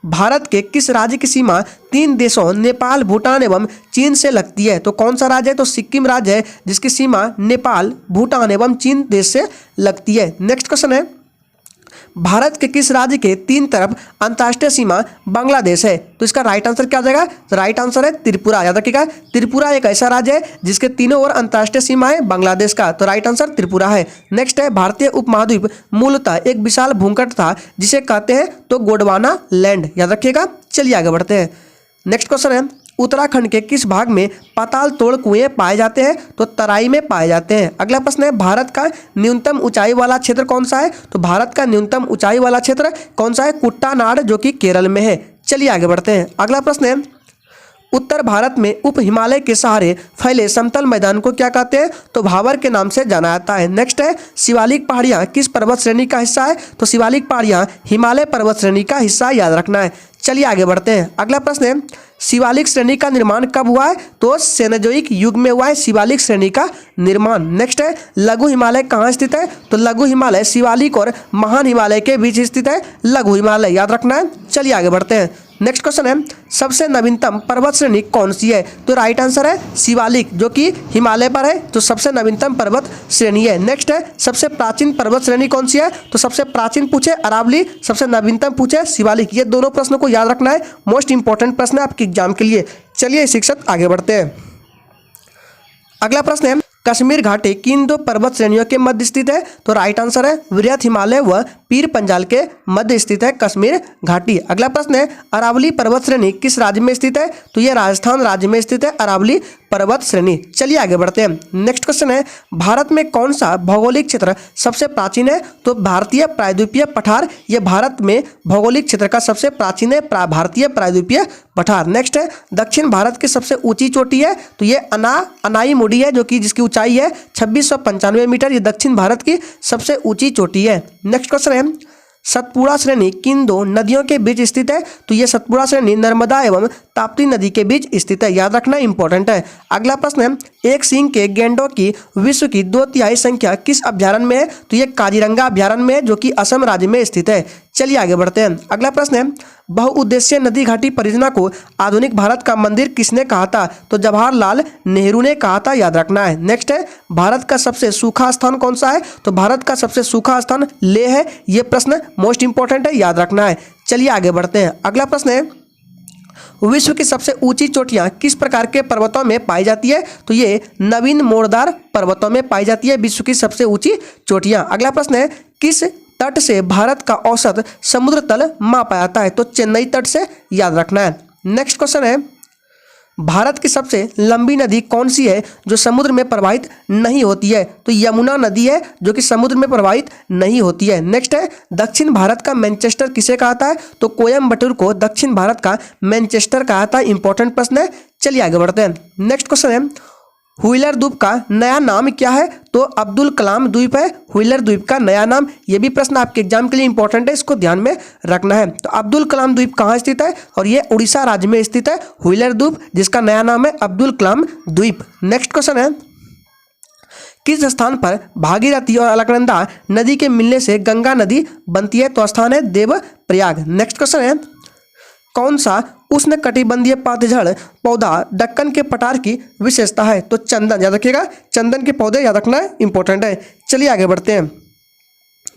भारत के किस राज्य की सीमा 3 देशों नेपाल, भूटान एवं चीन से लगती है? तो कौन सा राज्य है? तो सिक्किम राज्य है, जिसकी सीमा नेपाल, भूटान एवं चीन देश से लगती है। नेक्स्ट क्वेश्चन है, भारत के किस राज्य के 3 तरफ अंतर्राष्ट्रीय सीमा बांग्लादेश है? तो इसका राइट आंसर क्या आ जाएगा? तो राइट आंसर है त्रिपुरा। याद रखिएगा, त्रिपुरा एक ऐसा राज्य है जिसके तीनों ओर अंतर्राष्ट्रीय सीमा है बांग्लादेश का, तो राइट आंसर त्रिपुरा है। नेक्स्ट है, भारतीय उपमहाद्वीप मूलतः एक विशाल भूखंड था जिसे कहते हैं तो गोंडवाना लैंड। याद रखिएगा। चलिए आगे बढ़ते हैं। नेक्स्ट क्वेश्चन है, उत्तराखंड के किस भाग में पाताल तोड़ कुएं पाए जाते हैं? तो तराई में पाए जाते हैं। अगला प्रश्न है, भारत का न्यूनतम ऊंचाई वाला क्षेत्र कौन सा है? तो भारत का न्यूनतम ऊंचाई वाला क्षेत्र कौन सा है? कुट्टानाड, जो कि केरल में है। चलिए आगे बढ़ते हैं। अगला प्रश्न है, उत्तर भारत में उप हिमालय के सहारे फैले समतल मैदान को क्या कहते हैं? तो भावर के नाम से जाना जाता है। नेक्स्ट है, शिवालिक पहाड़ियाँ किस पर्वत श्रेणी का हिस्सा है? तो शिवालिक पहाड़ियाँ हिमालय पर्वत श्रेणी का हिस्सा, याद रखना है। चलिए आगे बढ़ते हैं। अगला प्रश्न है, शिवालिक श्रेणी का निर्माण कब हुआ है? तो सेनोजोइक युग में हुआ है शिवालिक श्रेणी का निर्माण। नेक्स्ट है, लघु हिमालय कहाँ स्थित है? तो लघु हिमालय शिवालिक और महान हिमालय के बीच स्थित है लघु हिमालय, याद रखना है। चलिए आगे बढ़ते हैं। नेक्स्ट क्वेश्चन है, सबसे नवीनतम पर्वत श्रेणी कौन सी है? तो राइट आंसर है शिवालिक, जो कि हिमालय पर है, तो सबसे नवीनतम पर्वत श्रेणी है। नेक्स्ट है, सबसे प्राचीन पर्वत श्रेणी कौन सी है? तो सबसे प्राचीन पूछे अरावली, सबसे नवीनतम पूछे शिवालिक। ये दोनों प्रश्नों को याद रखना है, मोस्ट इंपॉर्टेंट प्रश्न है आपके एग्जाम के लिए। चलिए शिक्षक आगे बढ़ते हैं। अगला प्रश्न है, कश्मीर घाटी किन दो पर्वत श्रेणियों के मध्य स्थित है? तो राइट आंसर है वृहत हिमालय व पीर पंजाल के मध्य स्थित है कश्मीर घाटी। अगला प्रश्न है अरावली पर्वत श्रेणी किस राज्य में स्थित है? तो ये राजस्थान राज्य में स्थित है अरावली पर्वत श्रेणी। चलिए आगे बढ़ते हैं। नेक्स्ट क्वेश्चन है भारत में कौन सा भौगोलिक क्षेत्र सबसे प्राचीन है? तो भारतीय प्रायद्वीपीय पठार ये भारत में भौगोलिक क्षेत्र का सबसे प्राचीन है भारतीय प्रायद्वीपीय पठार। नेक्स्ट है दक्षिण भारत की सबसे ऊंची चोटी है? तो ये अनाईमुडी है जो कि जिसकी ऊंचाई है 2695 मीटर। ये दक्षिण भारत की सबसे ऊंची चोटी है। नेक्स्ट क्वेश्चन है सतपुड़ा श्रेणी किन दो नदियों के बीच स्थित है? तो ये सतपुड़ा श्रेणी नर्मदा एवं ताप्ती नदी के बीच स्थित है, याद रखना इंपॉर्टेंट है। अगला प्रश्न है एक सींग के गैंडों की विश्व की 2/3 संख्या किस अभ्यारण्य में है? तो ये काजीरंगा अभ्यारण्य में जो कि असम राज्य में स्थित है। चलिए आगे बढ़ते हैं। अगला प्रश्न है बहुउद्देशीय नदी घाटी परियोजना को आधुनिक भारत का मंदिर किसने कहा था? तो जवाहरलाल नेहरू ने कहा था, याद रखना है। नेक्स्ट है भारत का सबसे सूखा स्थान कौन सा है? तो भारत का सबसे सूखा स्थान लेह है। ये प्रश्न मोस्ट इंपॉर्टेंट है, याद रखना है। चलिए आगे बढ़ते हैं। अगला प्रश्न है विश्व की सबसे ऊंची चोटियां किस प्रकार के पर्वतों में पाई जाती है? तो ये नवीन मोड़दार पर्वतों में पाई जाती है विश्व की सबसे ऊंची चोटियां। अगला प्रश्न है किस तट से भारत का औसत समुद्र तल मापा जाता है? तो चेन्नई तट से, याद रखना है। नेक्स्ट क्वेश्चन है भारत की सबसे लंबी नदी कौन सी है जो समुद्र में प्रवाहित नहीं होती है? तो यमुना नदी है जो कि समुद्र में प्रवाहित नहीं होती है। नेक्स्ट है दक्षिण भारत का मैनचेस्टर किसे कहता है? तो कोयम्बटूर को दक्षिण भारत का मैनचेस्टर कहता है। इंपॉर्टेंट प्रश्न है। चलिए आगे बढ़ते हैं। नेक्स्ट क्वेश्चन है व्हीलर द्वीप का नया नाम क्या है? तो अब्दुल कलाम द्वीप है व्हीलर द्वीप का नया नाम। ये भी प्रश्न आपके एग्जाम के लिए इंपॉर्टेंट है, इसको ध्यान में रखना है। तो अब्दुल कलाम द्वीप कहाँ स्थित है? और ये उड़ीसा राज्य में स्थित है व्हीलर द्वीप, जिसका नया नाम है अब्दुल कलाम द्वीप। नेक्स्ट क्वेश्चन है किस स्थान पर भागीरथी और अलकनंदा नदी के मिलने से गंगा नदी बनती है? तो स्थान है देवप्रयाग। नेक्स्ट क्वेश्चन है कौन सा उष्ण कटिबंधीय पतझड़ पौधा दक्कन के पठार की विशेषता है? तो चंदन, याद रखिएगा चंदन के पौधे याद रखना इंपॉर्टेंट है। चलिए आगे बढ़ते हैं।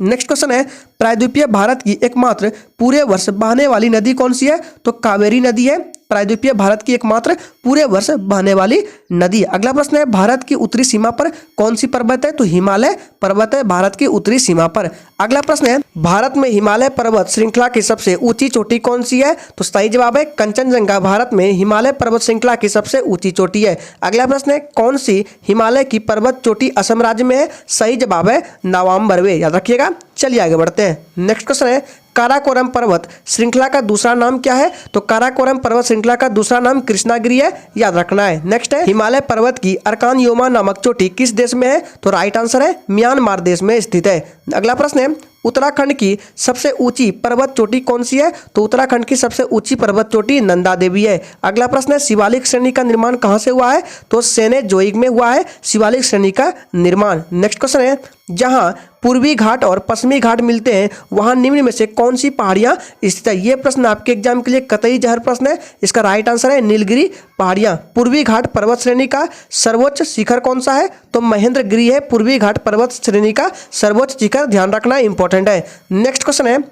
नेक्स्ट क्वेश्चन है प्रायद्वीपीय भारत की एकमात्र पूरे वर्ष बहने वाली नदी कौन सी है? तो कावेरी नदी है प्रायद्वीपीय भारत की एकमात्र पूरे वर्ष बहने वाली नदी। अगला प्रश्न है भारत की उत्तरी सीमा पर कौन सी पर्वत है? तो हिमालय पर्वत है भारत की उत्तरी सीमा पर। अगला प्रश्न है भारत में हिमालय पर्वत श्रृंखला की सबसे ऊंची चोटी कौन सी है? तो सही जवाब है कंचनजंगा भारत में हिमालय पर्वत श्रृंखला की सबसे ऊंची चोटी है। अगला प्रश्न है कौन सी हिमालय की पर्वत चोटी असम राज्य में है? सही जवाब है नवाम बरवे, याद रखिएगा। चलिए आगे बढ़ते हैं। नेक्स्ट क्वेश्चन है काराकोरम पर्वत श्रृंखला का दूसरा नाम क्या है? तो काराकोरम पर्वत श्रृंखला का दूसरा नाम कृष्णागिरी है, याद रखना है। नेक्स्ट है हिमालय पर्वत की अर्कान योमा नामक चोटी किस देश में है? तो राइट आंसर है म्यांमार देश में स्थित है। अगला प्रश्न है उत्तराखंड की सबसे ऊंची पर्वत चोटी कौन सी है? तो उत्तराखंड की सबसे ऊंची पर्वत चोटी नंदा देवी है। अगला प्रश्न है शिवालिक श्रेणी का निर्माण कहाँ से हुआ है? तो सेनेजोइक में हुआ है शिवालिक श्रेणी का निर्माण। नेक्स्ट क्वेश्चन है जहां पूर्वी घाट और पश्चिमी घाट मिलते हैं वहां निम्न में से कौन सी पहाड़ियां स्थित है? ये प्रश्न आपके एग्जाम के लिए कतई जहर प्रश्न है। इसका राइट आंसर है नीलगिरी पहाड़ियां। पूर्वी घाट पर्वत श्रेणी का सर्वोच्च शिखर कौन सा है? तो महेंद्रगिरी है पूर्वी घाट पर्वत श्रेणी का सर्वोच्च शिखर, ध्यान रखना इंपॉर्टेंट है। नेक्स्ट क्वेश्चन है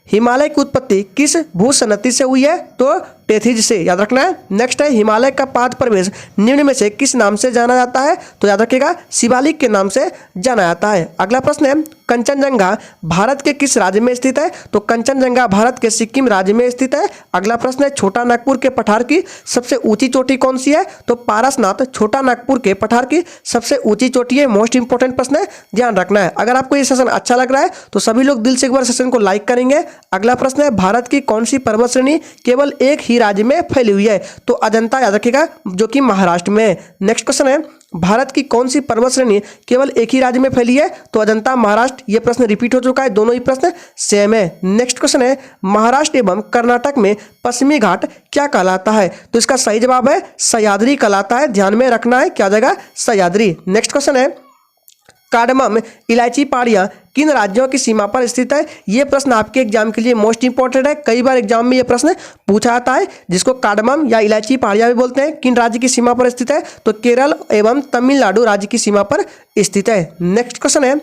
हिमालय की उत्पत्ति किस भूसनति से हुई है? तो टेथिज से, याद रखना है। नेक्स्ट है हिमालय का पाद प्रवेश निम्न में से किस नाम से जाना जाता है? तो याद रखिएगा शिवालिक के नाम से जाना जाता है। अगला प्रश्न है कंचनजंगा भारत के किस राज्य में स्थित है? तो कंचनजंगा भारत के सिक्किम राज्य में स्थित है। अगला प्रश्न है छोटा नागपुर के पठार की सबसे ऊंची चोटी कौन सी है? तो पारसनाथ छोटा नागपुर के पठार की सबसे ऊंची चोटी है। मोस्ट इंपॉर्टेंट प्रश्न है, ध्यान रखना है। अगर आपको ये सेशन अच्छा लग रहा है तो सभी लोग दिल से एक बार सेशन को लाइक करेंगे। अगला प्रश्न है भारत की कौन सी पर्वत श्रेणी केवल एक ही राज्य में फैली हुई है? तो अजंता, याद रखिएगा जो कि महाराष्ट्र में है। नेक्स्ट क्वेश्चन है भारत की कौन सी पर्वत श्रेणी केवल एक ही राज्य में फैली है? तो अजंता महाराष्ट्र। ये प्रश्न रिपीट हो चुका है, दोनों ही प्रश्न सेम है। नेक्स्ट क्वेश्चन है महाराष्ट्र एवं कर्नाटक में पश्चिमी घाट क्या कहलाता है? तो इसका सही जवाब है सह्याद्री कहलाता है, ध्यान में रखना है क्या जगह सह्याद्री। नेक्स्ट क्वेश्चन है कार्डमम इलायची पहाड़ियां किन राज्यों की सीमा पर स्थित है? ये प्रश्न आपके एग्जाम के लिए मोस्ट इंपॉर्टेंट है। कई बार एग्जाम में ये प्रश्न पूछा जाता है जिसको कार्डमम या इलायची पहाड़ियां भी बोलते हैं। किन राज्य की सीमा पर स्थित है? तो केरल एवं तमिलनाडु राज्य की सीमा पर स्थित है। नेक्स्ट क्वेश्चन है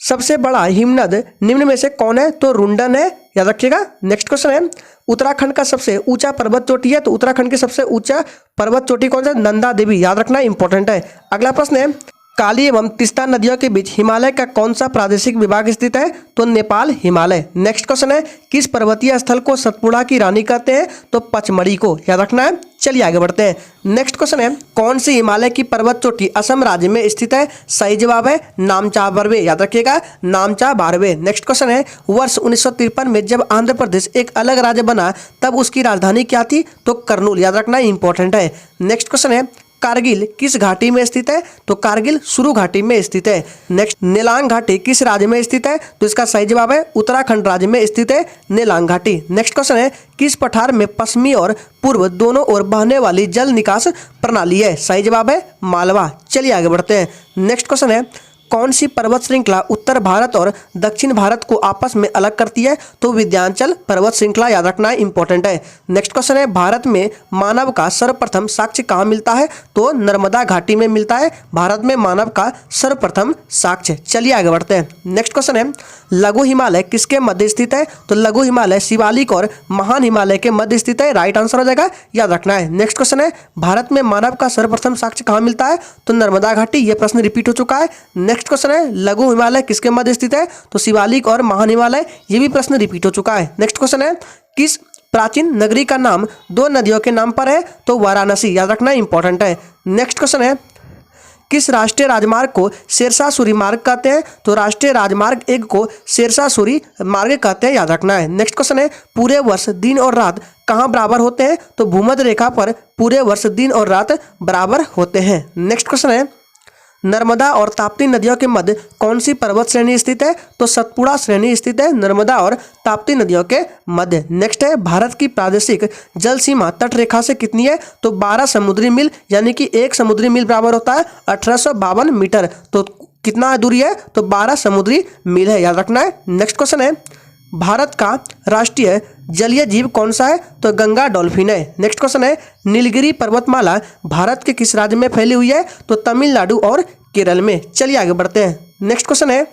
सबसे बड़ा हिमनद निम्न में से कौन है? तो रुंडन है, याद रखिएगा। नेक्स्ट क्वेश्चन है उत्तराखंड का सबसे ऊंचा पर्वत चोटी है, तो उत्तराखंड की सबसे ऊंचा पर्वत चोटी कौन सा? नंदा देवी, याद रखना इंपॉर्टेंट है। अगला प्रश्न है काली एवं तीस्ता नदियों के बीच हिमालय का कौन सा प्रादेशिक विभाग स्थित है? तो नेपाल हिमालय। नेक्स्ट क्वेश्चन है किस पर्वतीय स्थल को सतपुड़ा की रानी कहते हैं? तो पचमढ़ी को, याद रखना है। चलिए आगे बढ़ते हैं। नेक्स्ट क्वेश्चन है कौन सी हिमालय की पर्वत चोटी असम राज्य में स्थित है? सही जवाब है नामचा बारवे, याद रखिएगा नामचा बारवे। नेक्स्ट क्वेश्चन है वर्ष 1953 में जब आंध्र प्रदेश एक अलग राज्य बना तब उसकी राजधानी क्या थी? तो कर्नूल, याद रखना इंपॉर्टेंट है। नेक्स्ट क्वेश्चन है कारगिल किस घाटी में स्थित है? तो कारगिल सुरु घाटी में स्थित है। नेक्स्ट नेलांग घाटी किस राज्य में स्थित है? तो इसका सही जवाब है उत्तराखंड राज्य में स्थित है नेलांग घाटी। नेक्स्ट क्वेश्चन है किस पठार में पश्चिमी और पूर्व दोनों ओर बहने वाली जल निकास प्रणाली है? सही जवाब है मालवा। चलिए आगे बढ़ते हैं। नेक्स्ट क्वेश्चन है कौन सी पर्वत श्रृंखला उत्तर भारत और दक्षिण भारत को आपस में अलग करती है? तो विंध्याचल पर्वत श्रृंखला, याद रखना इंपॉर्टेंट है। नेक्स्ट क्वेश्चन है भारत में मानव का सर्वप्रथम साक्ष्य कहाँ मिलता है? तो नर्मदा घाटी में मिलता है भारत में मानव का सर्वप्रथम साक्ष्य। चलिए आगे बढ़ते हैं। नेक्स्ट क्वेश्चन है लघु हिमालय किसके मध्य स्थित है? तो लघु हिमालय शिवालिक और महान हिमालय के मध्य स्थित है, राइट आंसर हो जाएगा, याद रखना है। नेक्स्ट क्वेश्चन है भारत में मानव का सर्वप्रथम साक्ष्य कहाँ मिलता है? तो नर्मदा घाटी। यह प्रश्न रिपीट हो चुका है। नेक्स्ट क्वेश्चन है लघु हिमालय किसके मध्य स्थित है? तो शिवालिक और महान हिमालय, ये भी प्रश्न रिपीट हो चुका है। नेक्स्ट क्वेश्चन है किस प्राचीन नगरी का नाम दो नदियों के नाम पर है? तो वाराणसी, याद रखना इंपॉर्टेंट है। नेक्स्ट क्वेश्चन है किस राष्ट्रीय राजमार्ग को शेरशाह सूरी मार्ग कहते हैं? तो राष्ट्रीय राजमार्ग 1 को शेरशाह सूरी मार्ग कहते हैं, याद रखना है। नेक्स्ट क्वेश्चन है पूरे वर्ष दिन और रात कहाँ बराबर होते हैं? तो भूमध्य रेखा पर पूरे वर्ष दिन और रात बराबर होते हैं। नेक्स्ट क्वेश्चन है नर्मदा और ताप्ती नदियों के मध्य कौन सी पर्वत श्रेणी स्थित है? तो सतपुड़ा श्रेणी स्थित है नर्मदा और ताप्ती नदियों के मध्य। नेक्स्ट है भारत की प्रादेशिक जल सीमा तट रेखा से कितनी है? तो 12 समुद्री मील, यानी कि 1 समुद्री मील बराबर होता है 1852 मीटर। तो कितना दूरी है? तो 12 समुद्री मील है, याद रखना है। नेक्स्ट क्वेश्चन है भारत का राष्ट्रीय जलीय जीव कौन सा है? तो गंगा डॉल्फिन है। नेक्स्ट क्वेश्चन है नीलगिरी पर्वतमाला भारत के किस राज्य में फैली हुई है? तो तमिलनाडु और केरल में। चलिए आगे बढ़ते हैं। नेक्स्ट क्वेश्चन है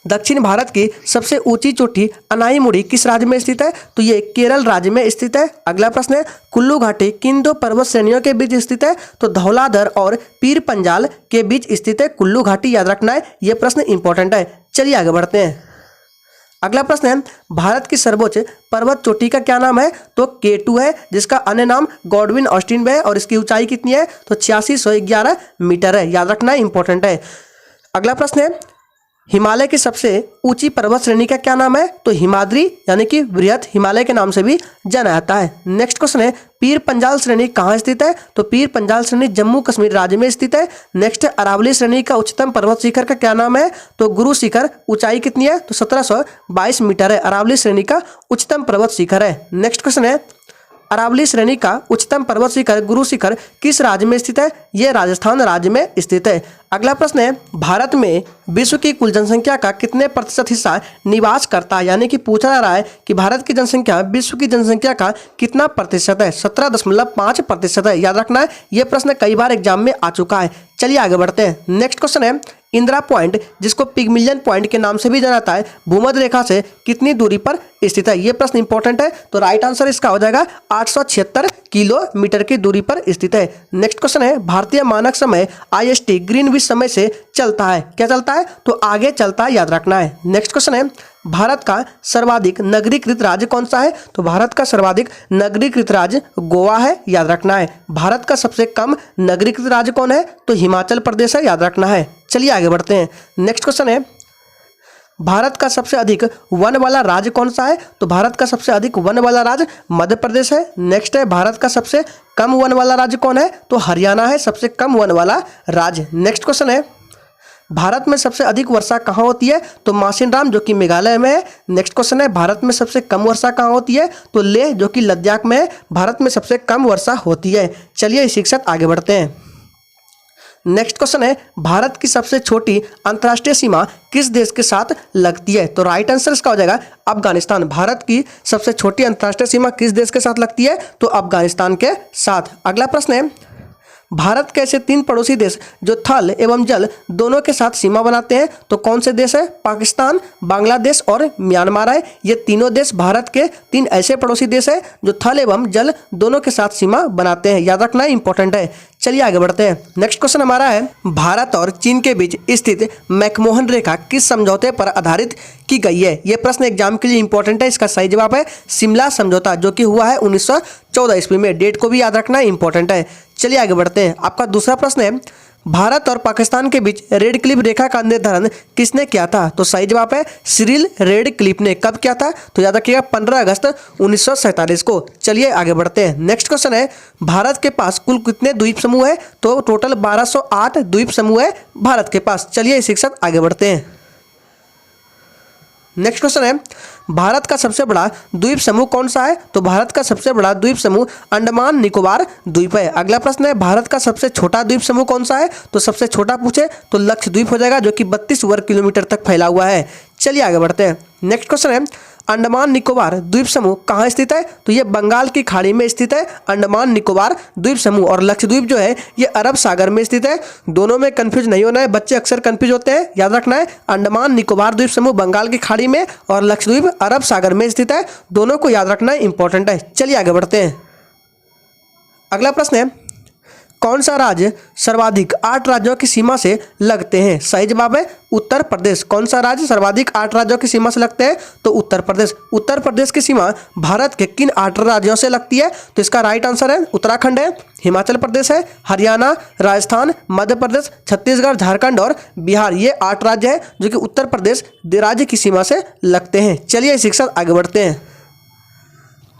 दक्षिण भारत की सबसे ऊंची चोटी अनाईमुड़ी किस राज्य में स्थित है? तो ये केरल राज्य में स्थित है। अगला प्रश्न है कुल्लू घाटी किन दो पर्वत श्रेणियों के बीच स्थित है? तो धौलाधर और पीर पंजाल के बीच स्थित है कुल्लू घाटी, याद रखना है, यह प्रश्न इंपॉर्टेंट है। चलिए आगे बढ़ते हैं। अगला प्रश्न है भारत की सर्वोच्च पर्वत चोटी का क्या नाम है? तो K2 है, जिसका अन्य नाम गॉडविन ऑस्टिन है, और इसकी ऊंचाई कितनी है? तो 8611 मीटर है, याद रखना इंपॉर्टेंट है। अगला प्रश्न है हिमालय की सबसे ऊंची पर्वत श्रेणी का क्या नाम है? तो हिमाद्री, यानी कि बृहत हिमालय के नाम से भी जाना जाता है। नेक्स्ट क्वेश्चन है पीर पंजाल श्रेणी कहाँ स्थित है? तो पीर पंजाल श्रेणी जम्मू कश्मीर राज्य में स्थित है। नेक्स्ट है अरावली श्रेणी का उच्चतम पर्वत शिखर का क्या नाम है? तो गुरु शिखर, ऊंचाई कितनी है? तो 1722 मीटर है, अरावली श्रेणी का उच्चतम पर्वत शिखर है। नेक्स्ट क्वेश्चन है अरावली श्रेणी का उच्चतम पर्वत शिखर गुरु शिखर किस राज्य में स्थित है? यह राजस्थान राज्य में स्थित है। अगला प्रश्न है भारत में विश्व की कुल जनसंख्या का कितने प्रतिशत हिस्सा निवास करता है? यानी कि पूछा जा रहा है कि भारत की जनसंख्या विश्व की जनसंख्या का कितना प्रतिशत है? 17.5% है, याद रखना है, यह प्रश्न कई बार एग्जाम में आ चुका है। चलिए आगे बढ़ते हैं। नेक्स्ट क्वेश्चन है इंदिरा पॉइंट, जिसको पिग्मिलियन पॉइंट के नाम से भी जाना जाता है, भूमध्य रेखा से कितनी दूरी पर स्थित है? यह प्रश्न इंपॉर्टेंट है, तो राइट आंसर इसका हो जाएगा 876 किलोमीटर की दूरी पर स्थित है। नेक्स्ट क्वेश्चन है भारतीय मानक समय IST ग्रीनविच समय से चलता है, क्या चलता है? तो आगे चलता है, याद रखना है। नेक्स्ट क्वेश्चन है भारत का सर्वाधिक नगरीकृत राज्य कौन सा है? तो भारत का सर्वाधिक नगरीकृत राज्य गोवा है, याद रखना है। भारत का सबसे कम नगरीकृत राज्य कौन है? तो हिमाचल प्रदेश है, याद रखना है। चलिए आगे बढ़ते हैं। नेक्स्ट क्वेश्चन है भारत का सबसे अधिक वन वाला राज्य कौन सा है? तो भारत का सबसे अधिक वन वाला राज्य मध्य प्रदेश है। नेक्स्ट है भारत का सबसे कम वन वाला राज्य कौन है? तो हरियाणा है सबसे कम वन वाला राज्य। नेक्स्ट क्वेश्चन है भारत में सबसे अधिक वर्षा कहाँ होती है? तो मासिनराम, जो कि मेघालय में है। नेक्स्ट क्वेश्चन है भारत में सबसे कम वर्षा कहाँ होती है? तो लेह, जो कि लद्दाख में है। भारत में सबसे कम वर्षा होती है। चलिए इसी के साथ आगे बढ़ते हैं। नेक्स्ट क्वेश्चन है भारत की सबसे छोटी अंतर्राष्ट्रीय सीमा किस देश के साथ लगती है? तो राइट आंसर इसका हो जाएगा अफगानिस्तान। भारत की सबसे छोटी अंतर्राष्ट्रीय सीमा किस देश के साथ लगती है? तो अफगानिस्तान के साथ। अगला प्रश्न है भारत के ऐसे 3 पड़ोसी देश जो थल एवं जल दोनों के साथ सीमा बनाते हैं तो कौन से देश है? पाकिस्तान, बांग्लादेश और म्यांमार है। ये तीनों देश भारत के 3 ऐसे पड़ोसी देश है जो थल एवं जल दोनों के साथ सीमा बनाते हैं। याद रखना इंपॉर्टेंट है। चलिए आगे बढ़ते हैं। नेक्स्ट क्वेश्चन हमारा है, भारत और चीन के बीच स्थित मैकमोहन रेखा किस समझौते पर आधारित की गई है? यह प्रश्न एग्जाम के लिए इंपॉर्टेंट है। इसका सही जवाब है शिमला समझौता, जो कि हुआ है 1914 ईस्वी में। डेट को भी याद रखना इंपॉर्टेंट है। चलिए आगे बढ़ते हैं। आपका दूसरा प्रश्न है, भारत और पाकिस्तान के बीच रेड क्लिफ रेखा का निर्धारण किसने किया था? तो सही जवाब है सिरिल रेड क्लिफ ने। कब किया था? तो याद रखिएगा 15 अगस्त 1947 को। चलिए आगे बढ़ते हैं। नेक्स्ट क्वेश्चन है, भारत के पास कुल कितने द्वीप समूह है? तो टोटल 1208 द्वीप समूह है भारत के पास। चलिए इसी के साथ आगे बढ़ते हैं। नेक्स्ट क्वेश्चन है, भारत का सबसे बड़ा द्वीप समूह कौन सा है? तो भारत का सबसे बड़ा द्वीप समूह अंडमान निकोबार द्वीप है। अगला प्रश्न है, भारत का सबसे छोटा द्वीप समूह कौन सा है? तो सबसे छोटा पूछे तो लक्षद्वीप हो जाएगा, जो कि 32 वर्ग किलोमीटर तक फैला हुआ है। चलिए आगे बढ़ते हैं। नेक्स्ट क्वेश्चन है, अंडमान निकोबार द्वीप समूह कहाँ स्थित है? तो ये बंगाल की खाड़ी में स्थित है अंडमान निकोबार द्वीप समूह। और लक्षद्वीप जो है ये अरब सागर में स्थित है। दोनों में कंफ्यूज नहीं होना है, बच्चे अक्सर कंफ्यूज होते हैं। याद रखना है अंडमान निकोबार द्वीप समूह बंगाल की खाड़ी में और लक्षद्वीप अरब सागर में स्थित है। दोनों को याद रखना इंपॉर्टेंट है। चलिए आगे बढ़ते हैं। अगला प्रश्न है, कौन सा राज्य सर्वाधिक 8 राज्यों की सीमा से लगते हैं? सही जवाब है उत्तर प्रदेश। कौन सा राज्य सर्वाधिक 8 राज्यों की सीमा से लगते हैं? तो उत्तर प्रदेश। उत्तर प्रदेश की सीमा भारत के किन 8 राज्यों से लगती है? तो इसका राइट आंसर है उत्तराखंड है, हिमाचल प्रदेश है, हरियाणा, राजस्थान, मध्य प्रदेश, छत्तीसगढ़, झारखंड और बिहार। ये 8 राज्य है जो कि उत्तर प्रदेश राज्य की सीमा से लगते हैं। चलिए इसी के साथ आगे बढ़ते हैं।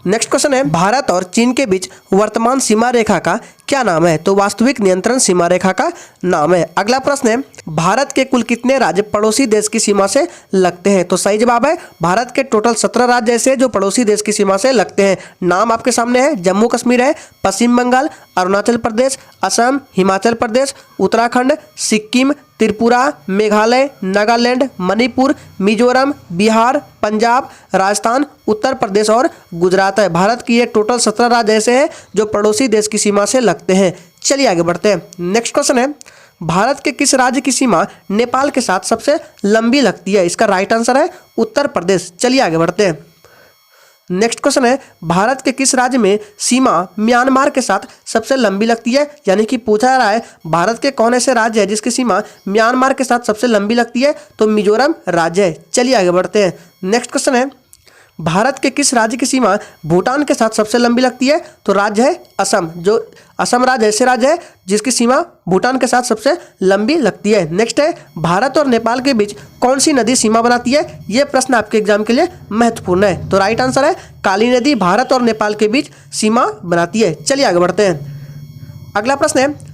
नेक्स्ट क्वेश्चन है, भारत और चीन के बीच वर्तमान सीमा रेखा का क्या नाम है? तो वास्तविक नियंत्रण सीमा रेखा का नाम है। अगला प्रश्न है, भारत के कुल कितने राज्य पड़ोसी देश की सीमा से लगते हैं? तो सही जवाब है भारत के टोटल 17 राज्य ऐसे जो पड़ोसी देश की सीमा से लगते हैं। नाम आपके सामने है, जम्मू कश्मीर है, पश्चिम बंगाल, अरुणाचल प्रदेश, असम, हिमाचल प्रदेश, उत्तराखंड, सिक्किम, त्रिपुरा, मेघालय, नागालैंड, मणिपुर, मिजोरम, बिहार, पंजाब, राजस्थान, उत्तर प्रदेश और गुजरात है। भारत की ये टोटल 17 राज्य ऐसे हैं जो पड़ोसी देश की सीमा से लगते हैं। चलिए आगे बढ़ते हैं। नेक्स्ट क्वेश्चन है, भारत के किस राज्य की सीमा नेपाल के साथ सबसे लंबी लगती है? इसका राइट आंसर है उत्तर प्रदेश। चलिए आगे बढ़ते हैं। नेक्स्ट क्वेश्चन है, भारत के किस राज्य में सीमा म्यांमार के साथ सबसे लंबी लगती है? यानी कि पूछा जा रहा है भारत के कौन ऐसे राज्य है जिसकी सीमा म्यांमार के साथ सबसे लंबी लगती है? तो मिजोरम राज्य है। चलिए आगे बढ़ते हैं। नेक्स्ट क्वेश्चन है, भारत के किस राज्य की सीमा भूटान के साथ सबसे लंबी लगती है? तो राज्य है असम। जो असम राज्य ऐसे राज्य है जिसकी सीमा भूटान के साथ सबसे लंबी लगती है। नेक्स्ट है, भारत और नेपाल के बीच कौन सी नदी सीमा बनाती है? यह प्रश्न आपके एग्जाम के लिए महत्वपूर्ण है। तो राइट आंसर है काली नदी भारत और नेपाल के बीच सीमा बनाती है। चलिए आगे बढ़ते हैं। अगला प्रश्न है,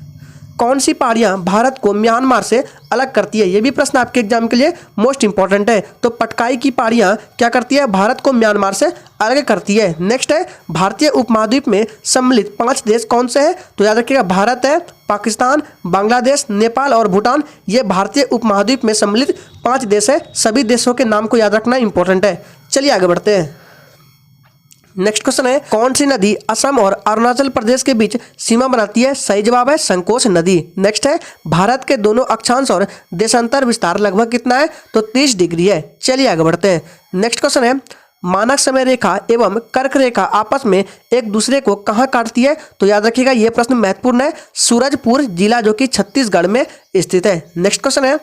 कौन सी पहाड़ियाँ भारत को म्यांमार से अलग करती है? ये भी प्रश्न आपके एग्जाम के लिए मोस्ट इंपॉर्टेंट है। तो पटकाई की पहाड़ियाँ क्या करती है? भारत को म्यांमार से अलग करती है। नेक्स्ट है, भारतीय उपमहाद्वीप में सम्मिलित 5 देश कौन से हैं? तो याद रखिएगा भारत है, पाकिस्तान, बांग्लादेश, नेपाल और भूटान। ये भारतीय उपमहाद्वीप में सम्मिलित 5 देश है। सभी देशों के नाम को याद रखना इंपॉर्टेंट है। चलिए आगे बढ़ते हैं। नेक्स्ट क्वेश्चन है, कौन सी नदी असम और अरुणाचल प्रदेश के बीच सीमा बनाती है? सही जवाब है संकोच नदी। नेक्स्ट है, भारत के दोनों अक्षांश और देशांतर विस्तार लगभग कितना है? तो 30 डिग्री है। चलिए आगे बढ़ते हैं। नेक्स्ट क्वेश्चन है, मानक समय रेखा एवं कर्क रेखा आपस में एक दूसरे को कहाँ काटती है? तो याद रखिएगा ये प्रश्न महत्वपूर्ण है। सूरजपुर जिला जो कि छत्तीसगढ़ में स्थित है। नेक्स्ट क्वेश्चन है,